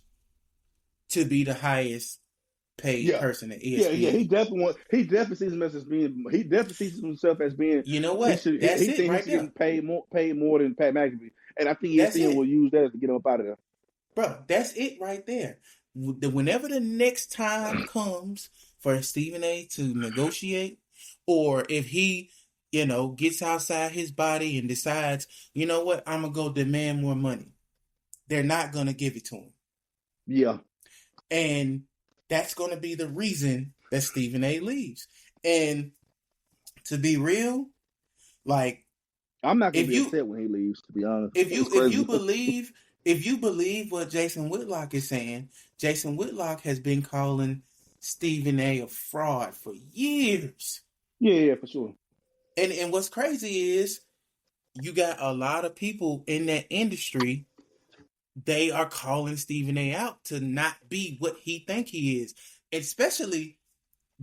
Speaker 1: to be the highest paid
Speaker 3: Yeah.
Speaker 1: person at
Speaker 3: Yeah, yeah,
Speaker 1: ESPN.
Speaker 3: he definitely sees himself as being he definitely sees himself as being
Speaker 1: You know what? That's
Speaker 3: he
Speaker 1: it
Speaker 3: thinks
Speaker 1: right
Speaker 3: he should
Speaker 1: there.
Speaker 3: get paid more than Pat McAfee. And I think
Speaker 1: That's
Speaker 3: ESPN will
Speaker 1: it.
Speaker 3: use that to get him up out of there.
Speaker 1: Bro, that's it right there. Whenever the next time comes for Stephen A to negotiate, or if he, gets outside his body and decides, you know what, I'm going to go demand more money, they're not going to give it to him.
Speaker 3: Yeah.
Speaker 1: And that's going to be the reason that Stephen A leaves. And to be real, like,
Speaker 3: I'm not gonna
Speaker 1: if
Speaker 3: be
Speaker 1: you
Speaker 3: upset when he leaves, to be honest.
Speaker 1: if
Speaker 3: It's
Speaker 1: you if you
Speaker 3: crazy.
Speaker 1: believe what Jason Whitlock is saying, Jason Whitlock has been calling Stephen A a fraud for years.
Speaker 3: Yeah, for sure.
Speaker 1: And what's crazy is you got a lot of people in that industry, they are calling Stephen A out to not be what he think he is. Especially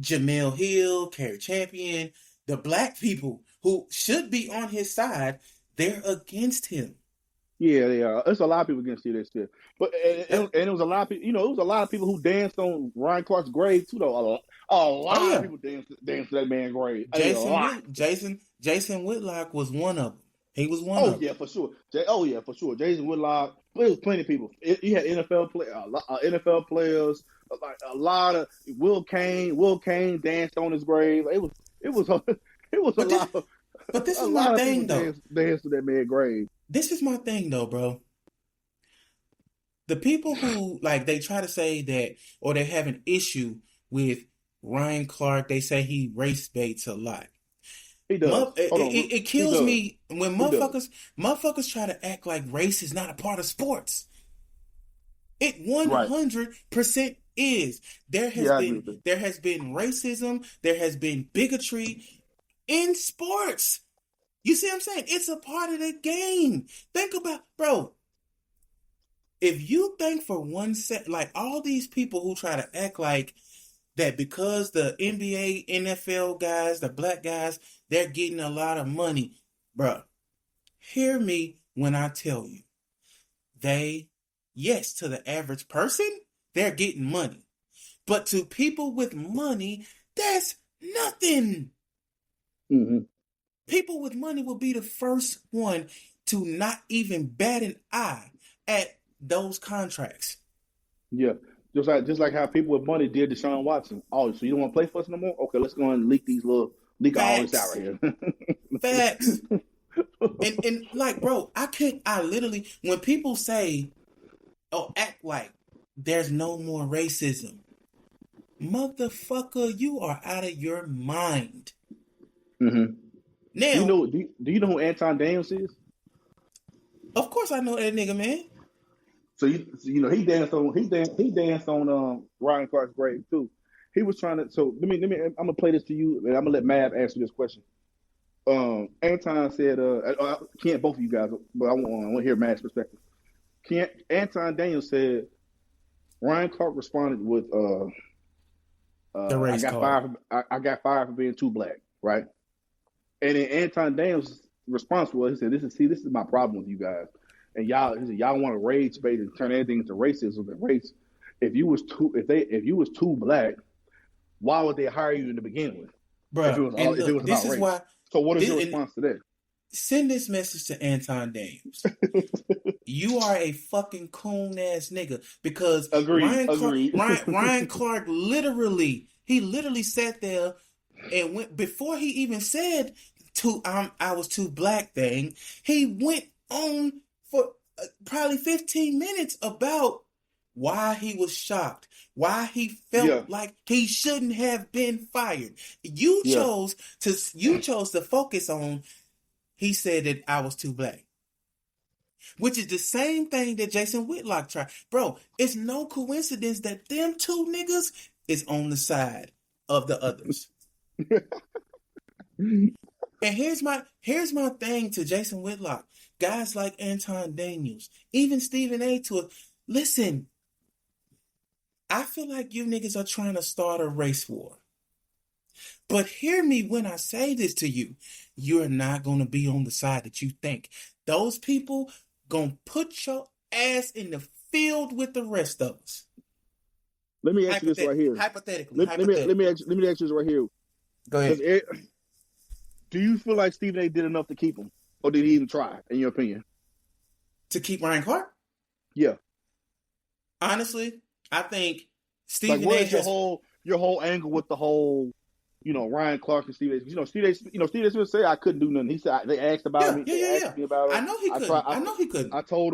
Speaker 1: Jamel Hill, Carrie Champion, the black people who should be on his side, they're against him.
Speaker 3: Yeah, they are. There's a lot of people against you that shit. But and it was a lot of people. It was a lot of people who danced on Ryan Clark's grave too. Though a
Speaker 1: Oh
Speaker 3: lot of
Speaker 1: yeah,
Speaker 3: people danced to that man's grave. A
Speaker 1: Jason
Speaker 3: lot.
Speaker 1: Whit Jason Whitlock was one of them. He was one
Speaker 3: Oh
Speaker 1: of them.
Speaker 3: yeah, for sure. For sure. Jason Whitlock. There was plenty of people. You had NFL players. Like a lot of Will Kane. Will Kane danced on his grave. It was a
Speaker 1: But this,
Speaker 3: lot of
Speaker 1: but this
Speaker 3: a
Speaker 1: is my
Speaker 3: lot of people
Speaker 1: thing though.
Speaker 3: danced to that man's grave.
Speaker 1: This is my thing though, bro. The people who they try to say that, or they have an issue with Ryan Clark, they say he race baits a lot.
Speaker 3: He does. Hold on.
Speaker 1: It kills me when
Speaker 3: He does.
Speaker 1: motherfuckers try to act like race is not a part of sports. It 100% is. There has been racism, there has been bigotry in sports. You see what I'm saying? It's a part of the game. Think about, bro. If you think for one sec, like all these people who try to act like that because the NBA, NFL guys, the black guys, they're getting a lot of money, bro. Hear me when I tell you, yes, to the average person, they're getting money. But to people with money, that's nothing.
Speaker 3: Mm-hmm.
Speaker 1: People with money will be the first one to not even bat an eye at those contracts.
Speaker 3: Yeah. Just like how people with money did Deshaun Watson. Oh, so you don't want to play for us no more? Okay, let's go and leak all this out right here.
Speaker 1: Facts. And like, bro, I literally, when people say, act like there's no more racism, motherfucker, you are out of your mind.
Speaker 3: Mm-hmm.
Speaker 1: Now,
Speaker 3: do you know who Anton Daniels is?
Speaker 1: Of course I know that nigga, man.
Speaker 3: So he danced on Ryan Clark's grave too. He was trying to. So let me. I'm gonna play this to you, and I'm gonna let Mav answer this question. Anton said, can't both of you guys, but I want to hear Mav's perspective. Anton Daniels said Ryan Clark responded with,
Speaker 1: the race
Speaker 3: I got fired for being too black, right? And then Anton Daniels' response was, he said, this is my problem with you guys. And y'all want to rage bait and turn everything into racism and race. If you was too black, why would they hire you in the beginning with?
Speaker 1: Bro,
Speaker 3: if it was about race. So what is your response to that?
Speaker 1: Send this message to Anton Daniels. You are a fucking coon ass nigga, because Ryan Clark literally sat there and went, before he even said I was too black thing, he went on for probably 15 minutes about why he was shocked, why he felt like he shouldn't have been fired. You chose to focus on, he said that I was too black, which is the same thing that Jason Whitlock tried. Bro, it's no coincidence that them two niggas is on the side of the others. And here's my thing to Jason Whitlock. Guys like Anton Daniels, even Stephen A. Listen, I feel like you niggas are trying to start a race war. But hear me when I say this to you. You're not going to be on the side that you think. Those people going to put your ass in the field with the rest of us.
Speaker 3: Let me ask you this right here.
Speaker 1: Hypothetically.
Speaker 3: Let me ask you this right here.
Speaker 1: Go ahead.
Speaker 3: Do you feel like Stephen A. did enough to keep him, or did he even try? In your opinion,
Speaker 1: To keep Ryan Clark?
Speaker 3: Yeah.
Speaker 1: Honestly, I think Stephen
Speaker 3: like, what
Speaker 1: A.
Speaker 3: is your whole angle with the whole, Ryan Clark and Stephen A. Stephen A. Smith said I couldn't do nothing. He said they asked about me. They asked me about it.
Speaker 1: I know he couldn't. I know he couldn't.
Speaker 3: I told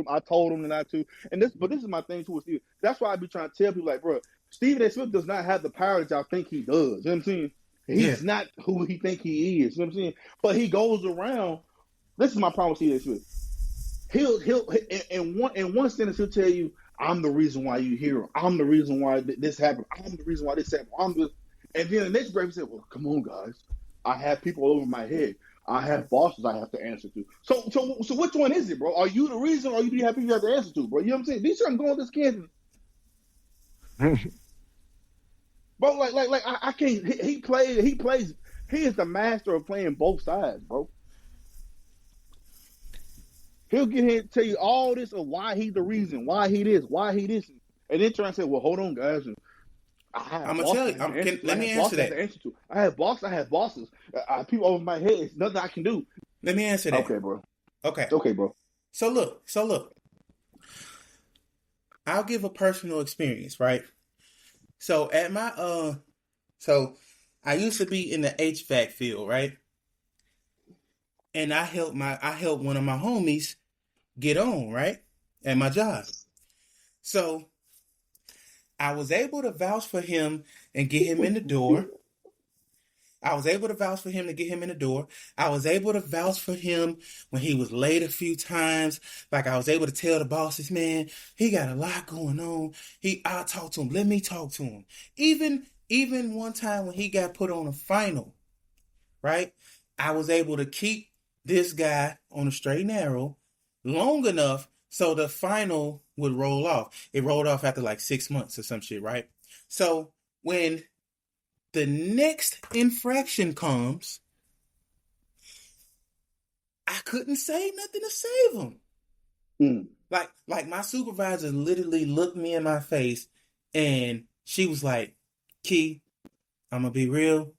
Speaker 3: him not to. But this is my thing too with Stephen. That's why I be trying to tell people, like, bro, Stephen A. Smith does not have the power that y'all think he does. You know what I'm saying? He's not who he think he is. You know what I'm saying? But he goes around. This is my problem with Stephen A. Smith. He'll in one sentence he'll tell you, I'm the reason why you here. I'm the reason why this happened. I'm the reason why this happened. And then the next break he said, well, come on, guys. I have people all over my head. I have bosses I have to answer to. So which one is it, bro? Are you the reason, or do you have people you have to answer to, bro? You know what I'm saying? These are going this Kansas. Bro, like I can't. He plays. He is the master of playing both sides, bro. He'll get here and tell you all this of why he's the reason, why he this, and then try and say, well, hold on, guys.
Speaker 1: I'm gonna tell you. Let me answer that.
Speaker 3: I have bosses. People over my head. It's nothing I can do.
Speaker 1: Let me answer that.
Speaker 3: Okay, bro.
Speaker 1: Okay,
Speaker 3: bro.
Speaker 1: So look. I'll give a personal experience, right? So at my so I used to be in the HVAC field, right? And I helped one of my homies get on, right? At my job. So I was able to vouch for him and get him in the door. I was able to vouch for him when he was late a few times. Like, I was able to tell the bosses, man, he got a lot going on. I'll talk to him. Let me talk to him. Even one time when he got put on a final, right? I was able to keep this guy on a straight and narrow long enough so the final would roll off. It rolled off after like 6 months or some shit, right? So when the next infraction comes, I couldn't say nothing to save him. Like my supervisor literally looked me in my face and she was like, Key, I'm gonna be real.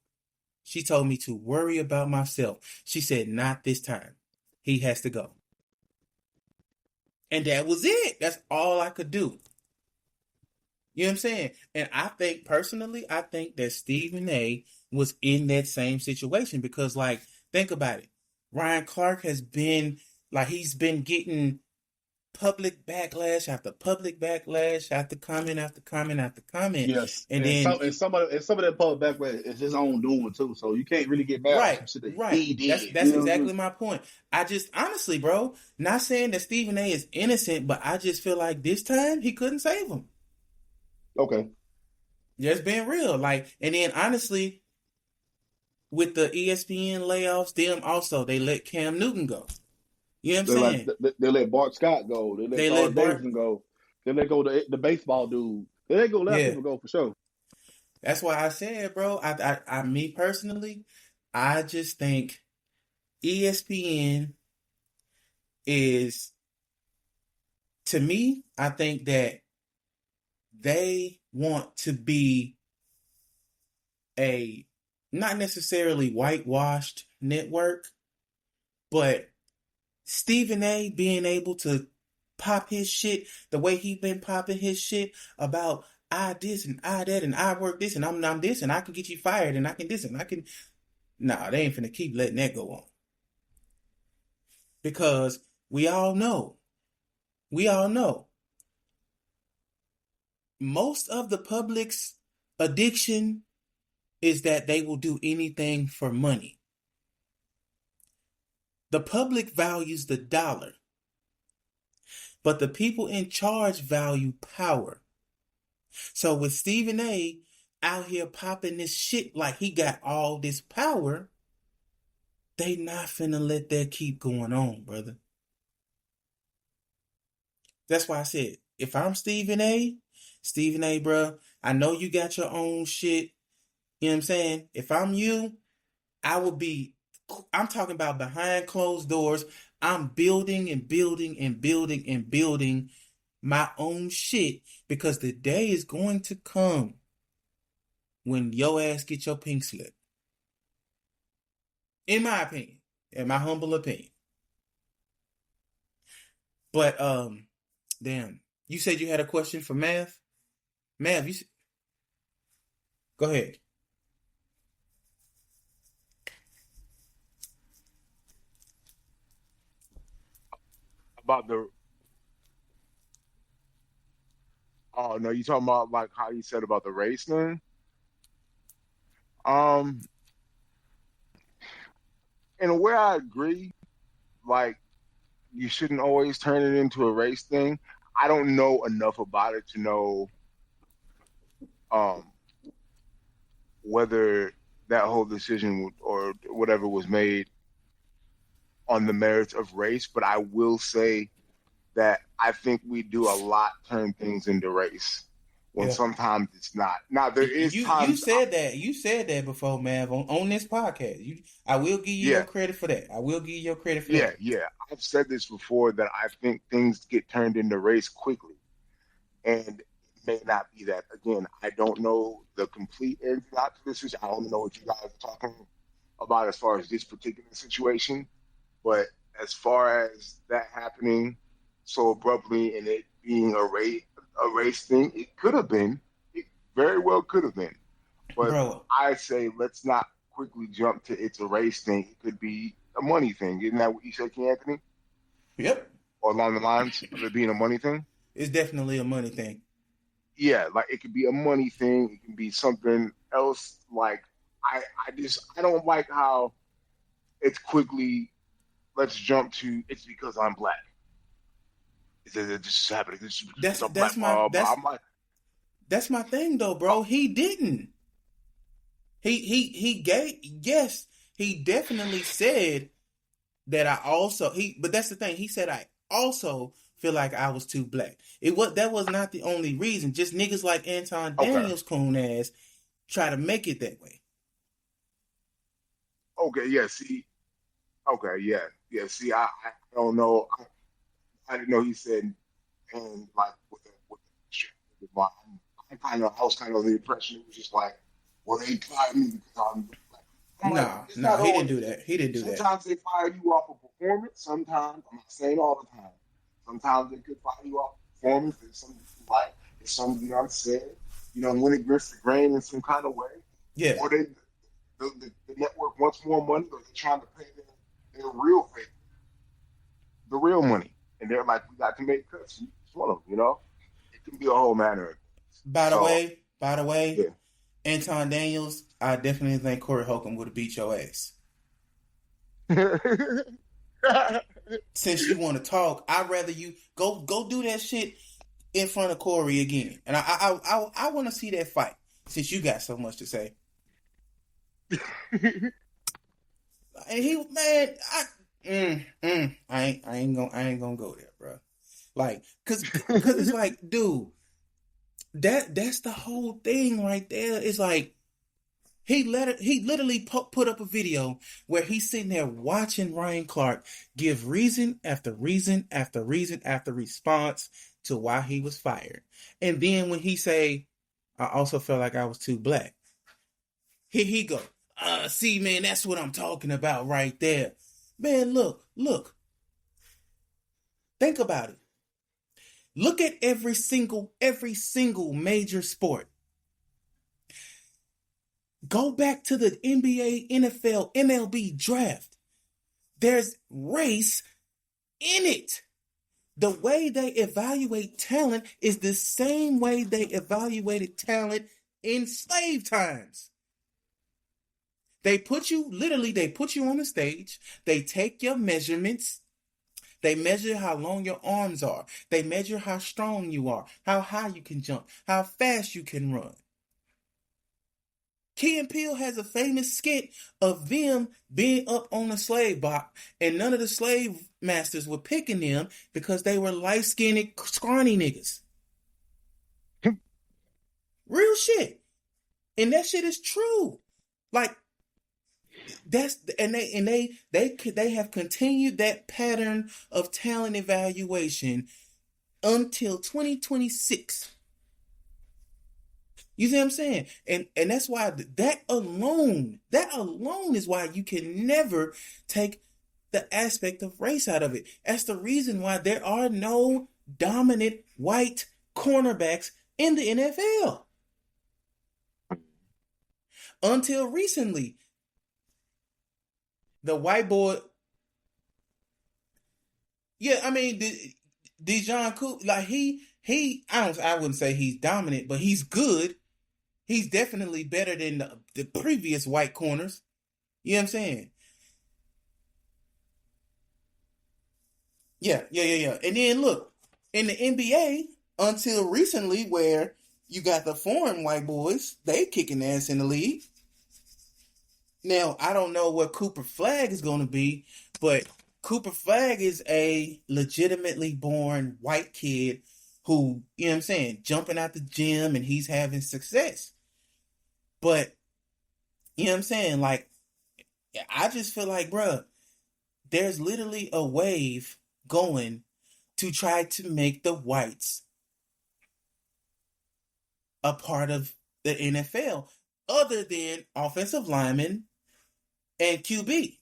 Speaker 1: She told me to worry about myself. She said, not this time. He has to go. And that was it. That's all I could do. You know what I'm saying? And I think that Stephen A. was in that same situation because, like, think about it. Ryan Clark has been, like, he's been getting public backlash after comment after comment.
Speaker 3: Yes.
Speaker 1: And
Speaker 3: some of that public backlash is his own doing too. So you can't really get mad at some shit that he did.
Speaker 1: That's exactly my point. I just, honestly, bro, not saying that Stephen A. is innocent, but I just feel like this time he couldn't save him.
Speaker 3: Okay.
Speaker 1: Just being real. Like, and then honestly, with the ESPN layoffs, they let Cam Newton go. You know what I'm saying?
Speaker 3: They let Bart Scott go. They let Davidson go. They let go the baseball dude. They let go people go for sure.
Speaker 1: That's why I said, bro, I me personally, I just think ESPN is, to me, I think that they want to be a not necessarily whitewashed network, but Stephen A. being able to pop his shit the way he been popping his shit about I this and I that and I work this and I'm this and I can get you fired and I can this and I can. Nah, they ain't finna keep letting that go on. Because we all know, most of the public's addiction is that they will do anything for money. The public values the dollar, but the people in charge value power. So with Stephen A. out here popping this shit like he got all this power, they not finna let that keep going on, brother. That's why I said, if I'm Stephen A., bro, I know you got your own shit. You know what I'm saying? If I'm you, I'm talking about behind closed doors. I'm building and building and building and building my own shit, because the day is going to come when your ass get your pink slip. In my opinion, in my humble opinion. But damn, you said you had a question for Mav? Mav, go ahead.
Speaker 2: About the Oh no, you talking about like how you said about the race thing? Um, in a way I agree. Like you shouldn't always turn it into a race thing. I don't know enough about it to know um whether that whole decision or whatever was made on the merits of race, but I will say that I think we do a lot turn things into race when
Speaker 1: Yeah.
Speaker 2: sometimes it's not. Now there is
Speaker 1: You
Speaker 2: times,
Speaker 1: said that. You said that before, Mav, on this podcast. I will give you your
Speaker 2: yeah,
Speaker 1: credit for that. I will give you your credit for
Speaker 2: yeah,
Speaker 1: that.
Speaker 2: yeah. I've said this before that I think things get turned into race quickly, and it may not be that. Again, I don't know the complete ins and outs of this. I don't know what you guys are talking about as far as this particular situation, but as far as that happening so abruptly and it being a race thing, it could have been. It very well could have been. But
Speaker 1: Bro,
Speaker 2: I say let's not quickly jump to it's a race thing. It could be a money thing. Isn't that what you said, King Anthony?
Speaker 1: yep.
Speaker 2: Or along the lines of it being a money thing?
Speaker 1: It's definitely a money thing.
Speaker 2: Yeah, like it could be a money thing. It can be something else. Like I don't like how it's quickly let's jump to it's because I'm black. This is happening. This is because I'm black. I'm like,
Speaker 1: That's my thing though, bro. He didn't. He gave, yes, he definitely said that but that's the thing. He said I also feel like I was too black. That was not the only reason. Just niggas like Anton Daniels coon ass try to make it that way.
Speaker 2: okay, yeah, see, okay, yeah, see, I don't know. I didn't know he said, and like with my, I was kind of the impression it was just like, well, they fired me because I'm black. I'm like,
Speaker 1: No,
Speaker 2: it's
Speaker 1: no,
Speaker 2: not
Speaker 1: he didn't
Speaker 2: always.
Speaker 1: do that. He didn't do that.
Speaker 2: Sometimes they fire you off of performance. Sometimes, I'm not saying all the time. Sometimes they could fire you off of performance. There's something you like. There's something unsaid. When it gets the grain in some kind of way.
Speaker 1: Yeah.
Speaker 2: Or the network wants more money, or they're trying to pay their real favor, the real money. And they're like, we got to make cuts. It's one of them, It can be a whole manner of things.
Speaker 1: By the way,
Speaker 2: yeah.
Speaker 1: Anton Daniels, I definitely think Corey Holcomb would have beat your ass. Since you want to talk, I'd rather you go do that shit in front of Corey again, and I want to see that fight since you got so much to say. And I ain't gonna go there, bro. Like, cause it's like, dude, that's the whole thing right there. It's like he literally put up a video where he's sitting there watching Ryan Clark give reason after reason after reason after response to why he was fired, and then when he say, I also felt like I was too black. Here he go. See, man, that's what I'm talking about right there. Man, look. Think about it. Look at every single major sport. Go back to the NBA, NFL, MLB draft. There's race in it. The way they evaluate talent is the same way they evaluated talent in slave times. They put you on the stage. They take your measurements. They measure how long your arms are. They measure how strong you are, how high you can jump, how fast you can run. Key and Peele has a famous skit of them being up on a slave block, and none of the slave masters were picking them because they were light-skinned, scrawny niggas. Real shit. And that shit is true. Like, they have continued that pattern of talent evaluation until 2026. You see what I'm saying? And that's why that alone is why you can never take the aspect of race out of it. That's the reason why there are no dominant white cornerbacks in the NFL. Until recently, the white boy, yeah, I mean, Dijon Cooper, like I wouldn't say he's dominant, but he's good. He's definitely better than the previous white corners. You know what I'm saying? Yeah. And then look, in the NBA, until recently, where you got the foreign white boys, they kicking ass in the league. Now, I don't know what Cooper Flag is going to be, but Cooper Flag is a legitimately born white kid who, you know what I'm saying, jumping out the gym and he's having success. But, you know what I'm saying, like, I just feel like, bruh, there's literally a wave going to try to make the whites a part of the NFL, other than offensive linemen and QB.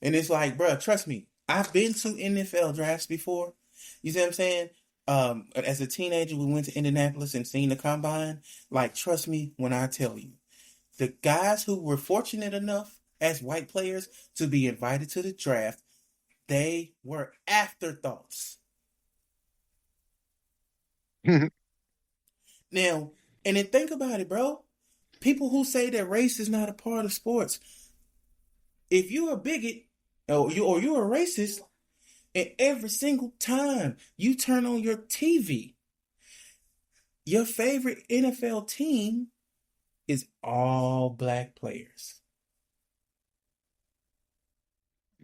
Speaker 1: And it's like, bro, trust me, I've been to NFL drafts before. You see what I'm saying? As a teenager, we went to Indianapolis and seen the combine. Like, trust me when I tell you, the guys who were fortunate enough as white players to be invited to the draft, they were afterthoughts. Now, and then think about it, bro. People who say that race is not a part of sports. If you're a bigot or you're a racist, and every single time you turn on your TV, your favorite NFL team is all black players.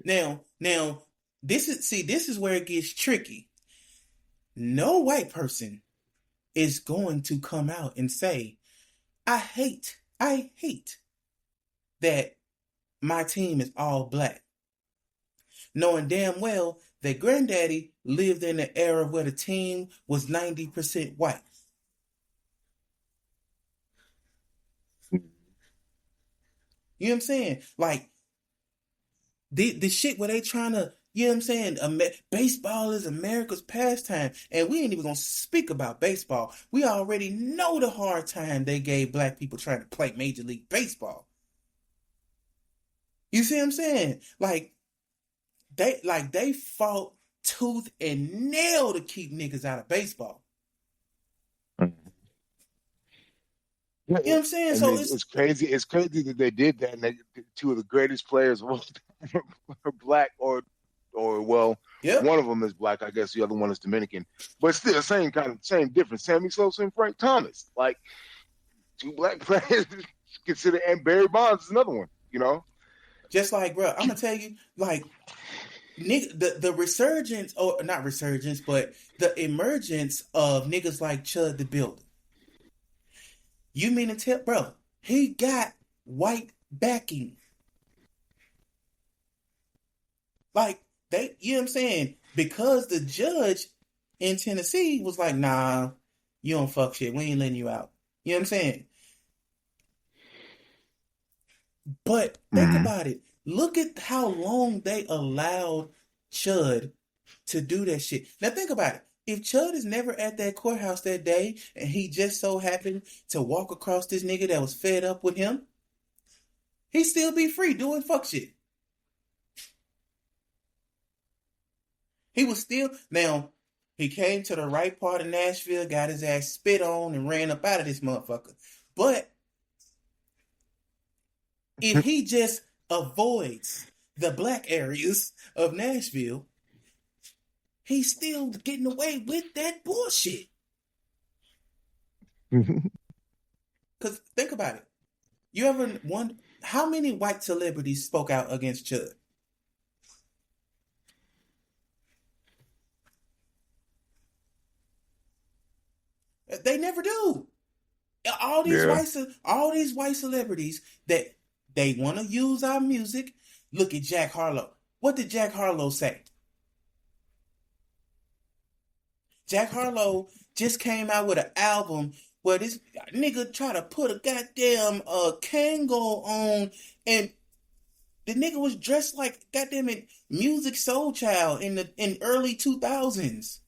Speaker 1: Now, this is where it gets tricky. No white person is going to come out and say, I hate that my team is all black, knowing damn well that granddaddy lived in an era where the team was 90% white. You know what I'm saying? Like, the shit where they trying to, you know what I'm saying? Baseball is America's pastime. And we ain't even going to speak about baseball. We already know the hard time they gave black people trying to play Major League Baseball. You see what I'm saying? They fought tooth and nail to keep niggas out of baseball.
Speaker 2: Yeah,
Speaker 1: you know what I'm saying?
Speaker 2: And
Speaker 1: So
Speaker 2: it's crazy. It's crazy that they did that. And two of the greatest players of all time are black, or well, one of them is black. I guess the other one is Dominican. But still, same difference. Sammy Sosa and Frank Thomas, like two black players considered, and Barry Bonds is another one. You know,
Speaker 1: just like, bro, I'm gonna tell you, like, the resurgence, or not resurgence, but the emergence of niggas like Chud the Builder. You mean to tell, bro, he got white backing. Like, you know what I'm saying? Because the judge in Tennessee was like, nah, you don't fuck shit. We ain't letting you out. You know what I'm saying? But think about it. Look at how long they allowed Chud to do that shit. Now think about it. If Chud is never at that courthouse that day and he just so happened to walk across this nigga that was fed up with him, he'd still be free doing fuck shit. He was still... Now, he came to the right part of Nashville, got his ass spit on, and ran up out of this motherfucker. But if he just avoids the black areas of Nashville, he's still getting away with that bullshit. Because think about it. You ever wonder how many white celebrities spoke out against Chud? They never do. All these white celebrities that they want to use our music. Look at Jack Harlow. What did Jack Harlow say? Jack Harlow just came out with an album where this nigga tried to put a goddamn Kango on, and the nigga was dressed like goddamn it Music Soul Child in early 2000s.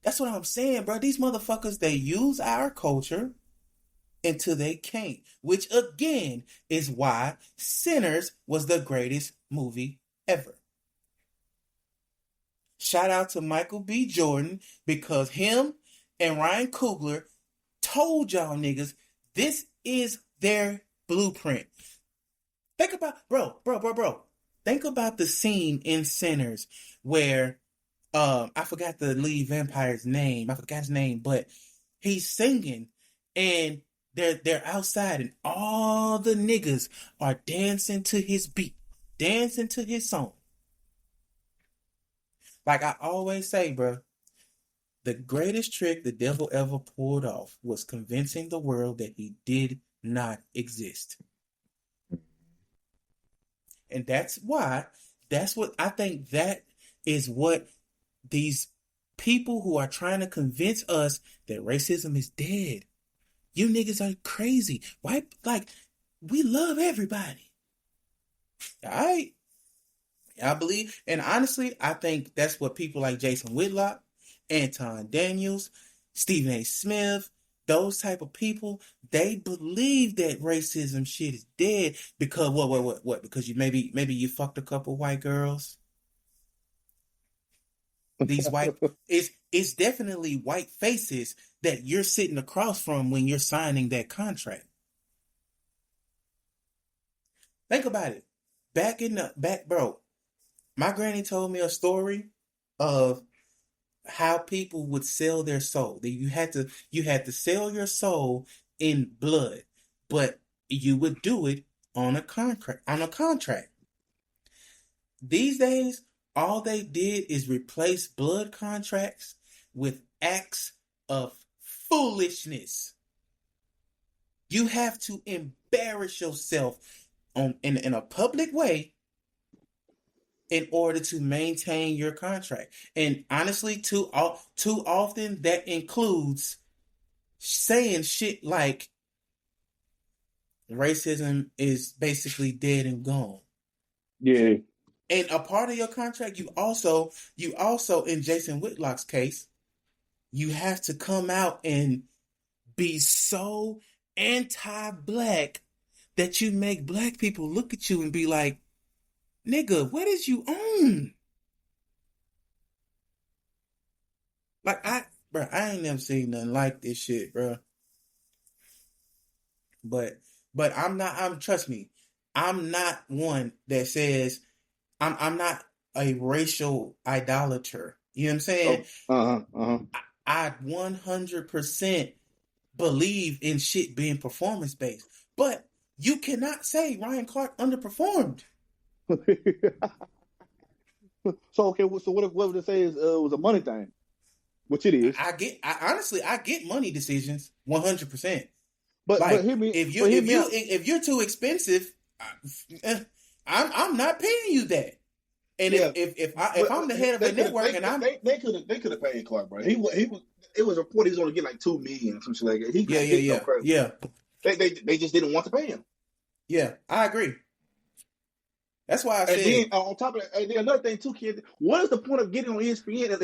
Speaker 1: That's what I'm saying, bro. These motherfuckers, they use our culture until they can't. Which again is why Sinners was the greatest movie ever. Shout out to Michael B. Jordan, because him and Ryan Coogler told y'all niggas this is their blueprint. Think about, bro. Think about the scene in Sinners where I forgot the lead vampire's name. I forgot his name, but he's singing and they're outside and all the niggas are dancing to his beat, dancing to his song. Like I always say, bro, the greatest trick the devil ever pulled off was convincing the world that he did not exist. And that's what I think that is what these people who are trying to convince us that racism is dead. You niggas are crazy. Why? Like, we love everybody. All right? I believe, and honestly, I think that's what people like Jason Whitlock, Anton Daniels, Stephen A. Smith, those type of people, they believe that racism shit is dead because what? Because you maybe you fucked a couple white girls. These white, it's definitely white faces that you're sitting across from when you're signing that contract. Think about it. Back, bro. My granny told me a story of how people would sell their soul. That you had to sell your soul in blood, but you would do it on a contract. These days, all they did is replace blood contracts with acts of foolishness. You have to embarrass yourself in a public way in order to maintain your contract. And honestly, too often that includes saying shit like racism is basically dead and gone.
Speaker 3: Yeah.
Speaker 1: And a part of your contract, you also in Jason Whitlock's case, you have to come out and be so anti-black that you make black people look at you and be like, nigga, what is you on? Like, I ain't never seen nothing like this shit, bro. But trust me, I'm not one that says, I'm not a racial idolater. You know what I'm saying? I 100% believe in shit being performance-based. But you cannot say Ryan Clark underperformed.
Speaker 3: So what would it say is was a money thing, which it is.
Speaker 1: I get money decisions 100%.
Speaker 3: But hear me.
Speaker 1: If you're too expensive, I'm not paying you that. And if I'm the head of a network
Speaker 3: they could have paid Clark, bro. It was reported he was going to get like $2 million, some shit like that.
Speaker 1: Yeah.
Speaker 3: They just didn't want to pay him.
Speaker 1: Yeah, I agree. That's why I said.
Speaker 3: And then on top of that, another thing too, kid. What is the point of getting on ESPN?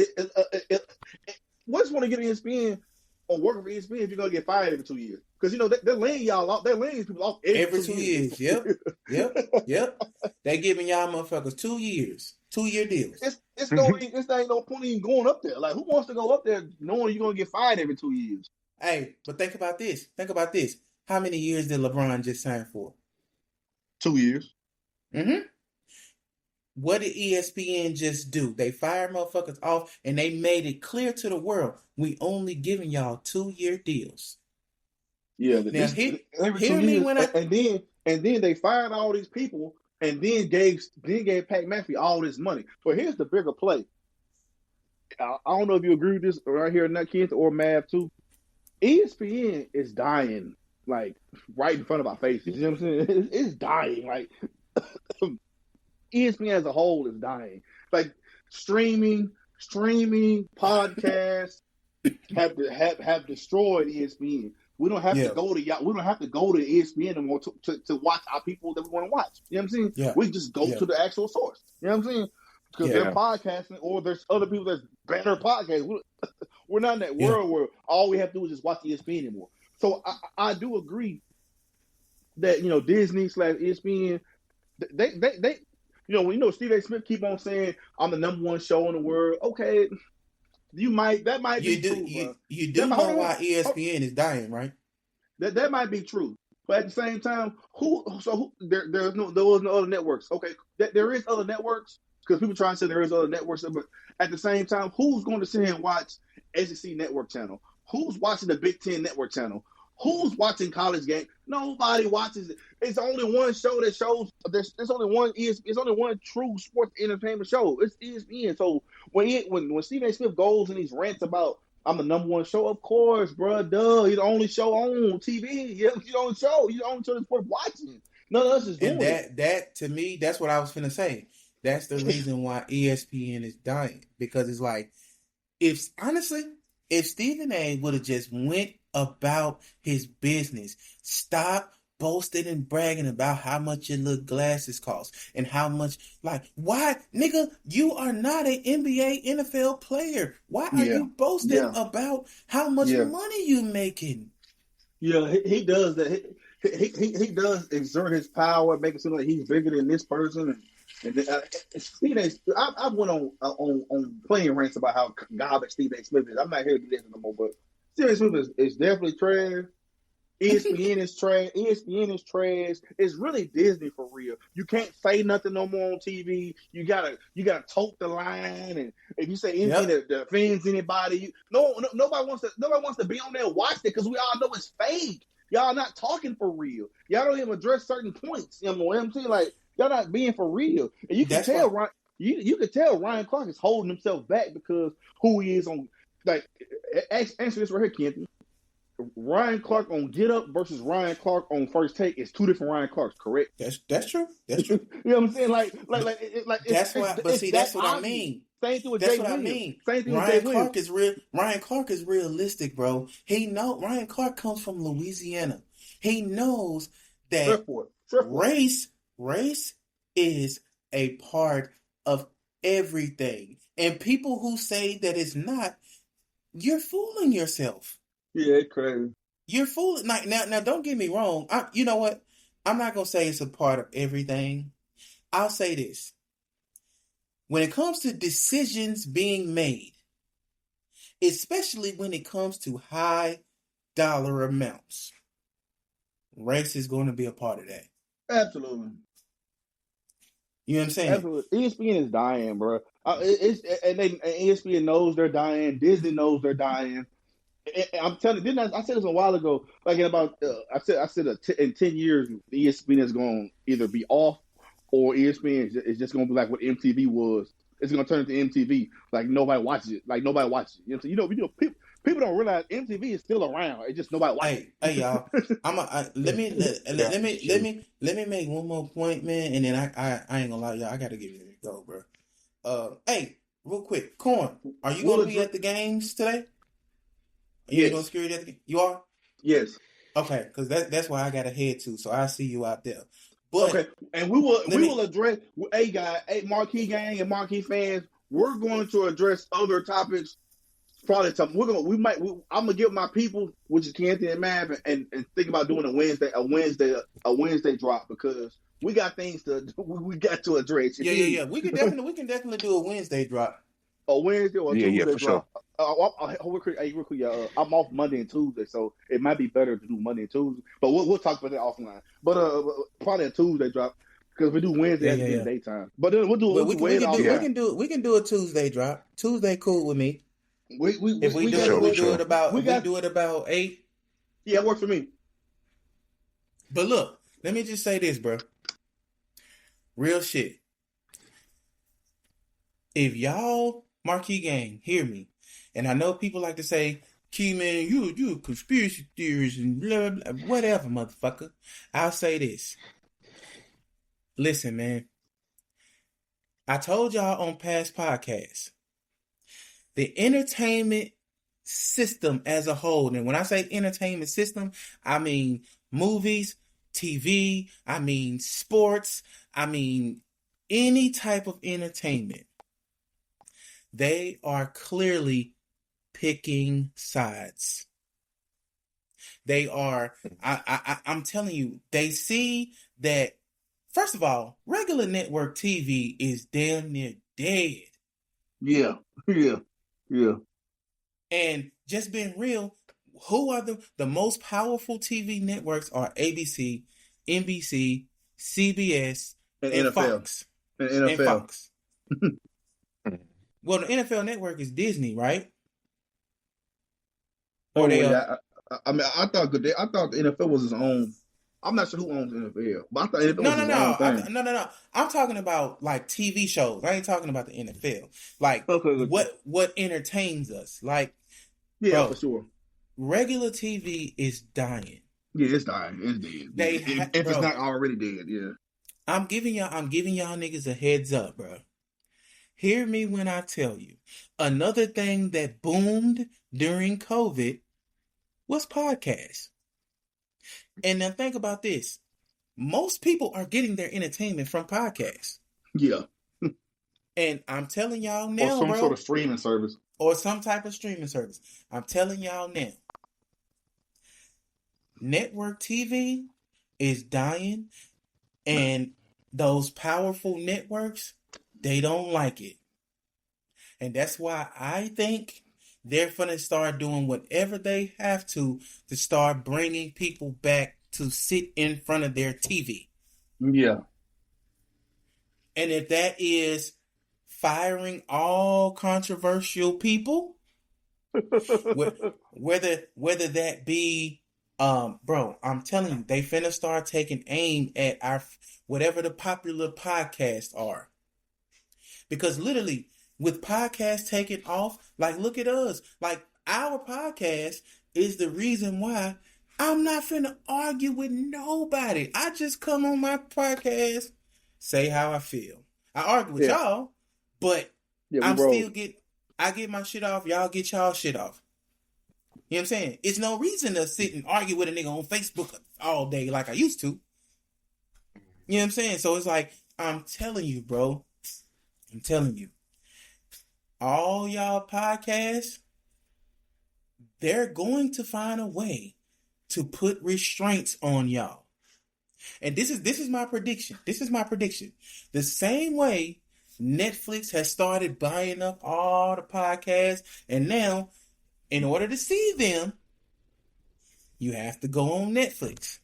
Speaker 3: What's the point of getting on ESPN or working for ESPN if you're gonna get fired every 2 years? Because they're laying y'all off. They're laying these people off every 2 years.
Speaker 1: Yep. They giving y'all motherfuckers 2 years, 2-year deals.
Speaker 3: It's ain't no point even going up there. Like, who wants to go up there knowing you're gonna get fired every 2 years?
Speaker 1: Hey, but think about this. How many years did LeBron just sign for?
Speaker 3: 2 years.
Speaker 1: Mm-hmm. What did ESPN just do? They fired motherfuckers off and they made it clear to the world, we only giving y'all 2-year deals.
Speaker 3: Yeah.
Speaker 1: Now, hear me when
Speaker 3: and then they fired all these people and then gave Pat McAfee all this money. But here's the bigger play. I don't know if you agree with this right here, not kids or Mav too. ESPN is dying like right in front of our faces. You know what I'm saying? It's dying. Like ESPN as a whole is dying. Like streaming podcasts have destroyed ESPN. We don't have to go to y'all. We don't have to go to ESPN anymore to watch our people that we want to watch. You know what I'm saying?
Speaker 1: Yeah.
Speaker 3: We just go to the actual source. You know what I'm saying? Because they're podcasting, or there's other people that's better podcasts. We're not in that world where all we have to do is just watch ESPN anymore. So I do agree that Disney / ESPN, they Stephen A. Smith keep on saying I'm the #1 show in the world. Okay, that might be true.
Speaker 1: You do know why ESPN is dying, right?
Speaker 3: That might be true, but at the same time, there was no other networks. Okay, there is other networks because people try to say there is other networks, but at the same time, who's going to sit here and watch SEC Network Channel? Who's watching the Big Ten Network Channel? Who's watching college game? Nobody watches it. It's only one show that shows. There's only one. It's only one true sports entertainment show. It's ESPN. So when Stephen A. Smith goes and these rants about I'm the #1 show, of course, bro. Duh, you're the only show on TV. You're the only show. You're the only show that's worth watching. None of us is doing it.
Speaker 1: That to me, that's what I was finna say. That's the reason why ESPN is dying, because it's like, if Stephen A. would have just went about his business, stop boasting and bragging about how much your little glasses cost and how much, why, nigga, you are not an NBA, NFL player. Why are you boasting about how much money you making?
Speaker 3: Yeah, he does that. He does exert his power, make it seem like he's bigger than this person. And Stephen A. I went on playing rants about how garbage Stephen A. Smith is. I'm not here to do this no more, but Stephen A. Smith is definitely trash. ESPN is trash. ESPN is trash. It's really Disney for real. You can't say nothing no more on TV. You gotta tote the line, and if you say anything that offends anybody, nobody wants to be on there and watch it because we all know it's fake. Y'all not talking for real. Y'all don't even address certain points. You know what I'm saying? Like, y'all not being for real. And you can tell you can tell Ryan Clark is holding himself back because who he is on. Like, answer this right here, Kenton. Ryan Clark on Get Up versus Ryan Clark on First Take is two different Ryan Clarks, correct?
Speaker 1: That's true. That's true.
Speaker 3: You know what I'm saying? Like
Speaker 1: that's why. But see, that's what I mean.
Speaker 3: Same thing with
Speaker 1: That's
Speaker 3: Jay
Speaker 1: what
Speaker 3: Williams.
Speaker 1: I mean.
Speaker 3: Same thing with
Speaker 1: Ryan
Speaker 3: Jay
Speaker 1: Clark
Speaker 3: Williams.
Speaker 1: is real. Ryan Clark is realistic, bro. Ryan Clark comes from Louisiana. He knows that race is a part of everything, and people who say that it's not, you're fooling yourself.
Speaker 3: Yeah, it's crazy.
Speaker 1: You're fooling. Now, don't get me wrong. You know what? I'm not gonna say it's a part of everything. I'll say this: when it comes to decisions being made, especially when it comes to high dollar amounts, race is going to be a part of that.
Speaker 3: Absolutely.
Speaker 1: You know what I'm saying?
Speaker 3: Absolutely. ESPN is dying, bro. ESPN knows they're dying. Disney knows they're dying. I'm telling you, I said this a while ago. Like in about, I said in 10 years, ESPN is going to either be off, or ESPN is just going to be like what MTV was. It's going to turn into MTV. Like nobody watches it. You know what I'm saying? People don't realize MTV is still around. It's just nobody watches it.
Speaker 1: Hey, y'all. Let me make one more point, man, and then I ain't gonna lie, y'all. I gotta give you a go, bro. Hey, real quick, Corn, are you gonna be at the games today? Are you gonna security at the game? You are?
Speaker 3: Yes.
Speaker 1: Okay, because that's where I gotta head to. So I'll see you out there. But
Speaker 3: okay, and we will address Marquee gang and Marquee fans. We're going to address other topics. Probably something I'm gonna give my people, which is Kenton and Mav, and think about doing a Wednesday drop, because we got things we got to address.
Speaker 1: Yeah. We can definitely do a Wednesday drop.
Speaker 3: A Wednesday or a Tuesday
Speaker 2: for
Speaker 3: drop.
Speaker 2: Sure.
Speaker 3: I'm off Monday and Tuesday, so it might be better to do Monday and Tuesday. But we'll talk about that offline. But probably a Tuesday drop, because we do Wednesday in the daytime. But then we'll do.
Speaker 1: We can do a Tuesday drop. Tuesday cool with me. We do it about 8.
Speaker 3: Yeah, it works for me.
Speaker 1: But look, let me just say this, bro. Real shit. If y'all Marquee gang hear me, and I know people like to say, "Key man, you a conspiracy theorist and blah blah blah," whatever, motherfucker. I'll say this: Listen, man. I told y'all on past podcasts, the entertainment system as a whole, and when I say entertainment system, I mean movies, TV, I mean sports, I mean any type of entertainment. They are clearly picking sides. They are, I'm telling you, they see that, first of all, regular network TV is damn near dead.
Speaker 3: Yeah.
Speaker 1: And just being real, who are the most powerful TV networks are ABC, NBC, CBS, and Fox.
Speaker 3: And NFL.
Speaker 1: And Fox. Well, the NFL network is Disney, right? Or
Speaker 3: I mean, I thought the NFL was its own. I'm not sure who owns the NFL, but I thought the NFL was its own thing.
Speaker 1: No. I'm talking about like TV shows. I ain't talking about the NFL. Like what entertains us. Like,
Speaker 3: yeah, bro, for sure.
Speaker 1: Regular TV is dying.
Speaker 3: Yeah, it's dying. It's dead. If it's not already dead, yeah.
Speaker 1: I'm giving y'all niggas a heads up, bro. Hear me when I tell you. Another thing that boomed during COVID was podcasts. And now think about this. Most people are getting their entertainment from podcasts.
Speaker 3: Yeah.
Speaker 1: And I'm telling y'all now,
Speaker 3: or some sort of streaming service.
Speaker 1: Or some type of streaming service. I'm telling y'all now. Network TV is dying. And those powerful networks, they don't like it. And that's why I think they're going to start doing whatever they have to start bringing people back to sit in front of their TV.
Speaker 3: Yeah.
Speaker 1: And if that is firing all controversial people, whether that be, bro, I'm telling you, they finna start taking aim at our whatever the popular podcasts are. Because literally, with podcasts taking off, like, look at us. Like, our podcast is the reason why I'm not finna argue with nobody. I just come on my podcast, say how I feel. I argue with y'all, but I get my shit off, y'all get y'all shit off. You know what I'm saying? It's no reason to sit and argue with a nigga on Facebook all day like I used to. You know what I'm saying? So it's like, I'm telling you, bro. I'm telling you. All y'all podcasts, they're going to find a way to put restraints on y'all. And this is my prediction. This is my prediction. The same way Netflix has started buying up all the podcasts, and now, in order to see them, you have to go on Netflix.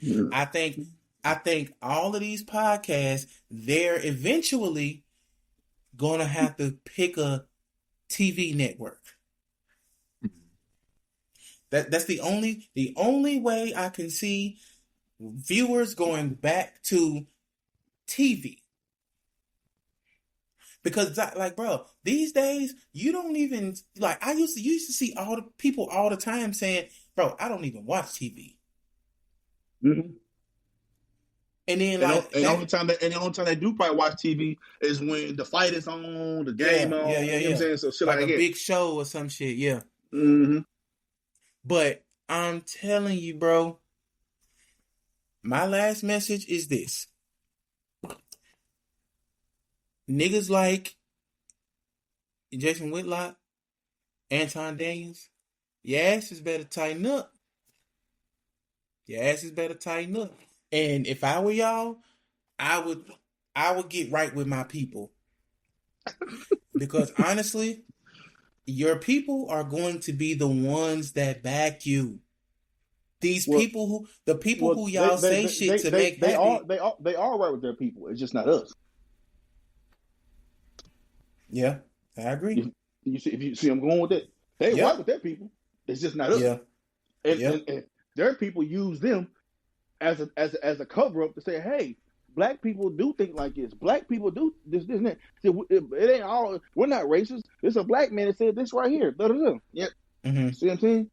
Speaker 1: Yeah. I think all of these podcasts, they're eventually gonna have to pick a TV network. That's the only way I can see viewers going back to TV. Because like, bro, these days you don't even like. I used to see all the people all the time saying, "Bro, I don't even watch TV."
Speaker 3: Mm-hmm.
Speaker 1: And then
Speaker 3: the only time they do probably watch TV is when the fight is on, the game on.
Speaker 1: Yeah.
Speaker 3: You know what I'm saying? So shit like
Speaker 1: a big show or some shit. Yeah.
Speaker 3: Mm-hmm.
Speaker 1: But I'm telling you, bro, my last message is this. Niggas like Jason Whitlock, Anton Daniels, your asses better tighten up. Your asses better tighten up. And if I were y'all, I would get right with my people. Because honestly, your people are going to be the ones that back you. These people who y'all say shit to make happy.
Speaker 3: They are right with their people. It's just not us.
Speaker 1: Yeah, I agree.
Speaker 3: You see I'm going with it. They right with their people. It's just not us.
Speaker 1: Yeah.
Speaker 3: And their people use them as a cover up to say, hey, black people do think like this. Black people do this and that. It ain't all. We're not racist. It's a black man that said this right here. Yeah.
Speaker 1: Mm-hmm.
Speaker 3: See what I'm saying?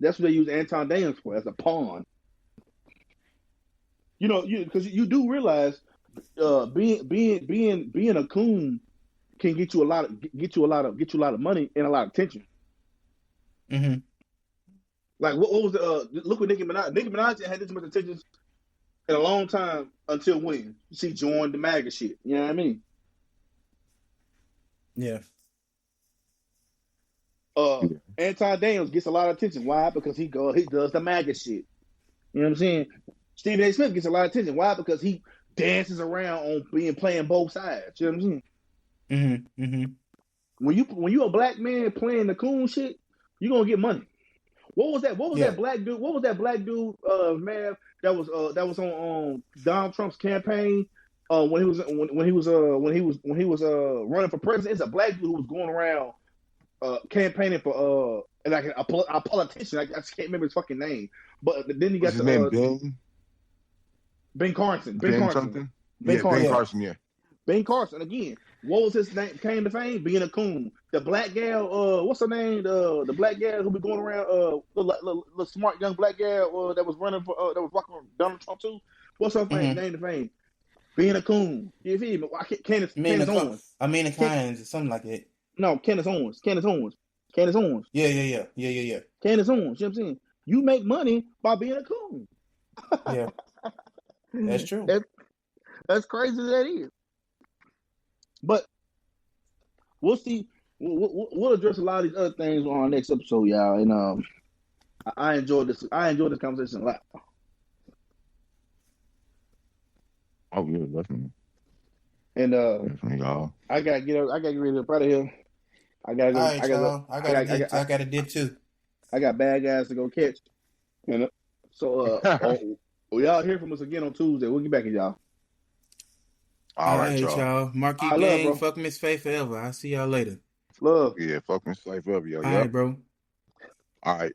Speaker 3: That's what they use Anton Daniels for, as a pawn. because you do realize being a coon can get you a lot of money and a lot of attention.
Speaker 1: Mm-hmm.
Speaker 3: Like what was the look what Nicki Minaj. Nicki Minaj had this much attention in a long time until when she joined the MAGA shit. You know what I mean?
Speaker 1: Yeah.
Speaker 3: Anti Daniels gets a lot of attention. Why? Because he does the MAGA shit. You know what I'm saying? Stephen A. Smith gets a lot of attention. Why? Because he dances around on playing both sides. You know what I'm saying?
Speaker 1: Mm-hmm. Mm-hmm.
Speaker 3: When you a black man playing the coon shit, you gonna get money. What was that?
Speaker 1: Yeah.
Speaker 3: That black dude? What was that black dude? Man, that was on Donald Trump's campaign. When he was running for president, it's a black dude who was going around campaigning for like a politician. I just can't remember his fucking name. But then you got
Speaker 2: his name
Speaker 3: Ben Carson.
Speaker 2: Ben Carson. Ben Carson. Yeah.
Speaker 3: Ben Carson again. What was his name? Came to fame being a coon. The black gal, what's her name? The black gal who be going around, the smart young black gal that was running for, that was rocking Donald Trump too. What's her name to fame? Being a coon. You feel me? Candace Owens.
Speaker 1: Something like that.
Speaker 3: No, Candace Owens.
Speaker 1: Yeah.
Speaker 3: Candace Owens.
Speaker 1: You
Speaker 3: know what I'm saying? You make money by being a coon.
Speaker 1: Yeah. That's true.
Speaker 3: That's crazy that is. But we'll see. We'll address a lot of these other things on our next episode, y'all. And I enjoyed this. I enjoyed this conversation a lot.
Speaker 2: Oh yeah, definitely.
Speaker 3: And
Speaker 2: definitely, y'all.
Speaker 3: I gotta get ready up out of here. I gotta go.
Speaker 1: All right, I got a dip too.
Speaker 3: I got bad guys to go catch. And so y'all hear from us again on Tuesday. We'll get back at y'all.
Speaker 2: All right, y'all.
Speaker 1: Marquee gang, fuck Miss Faye forever. I'll see y'all later.
Speaker 3: Love.
Speaker 2: Yeah, fuck Miss Faye forever, yo.
Speaker 1: All right, bro.
Speaker 2: All right.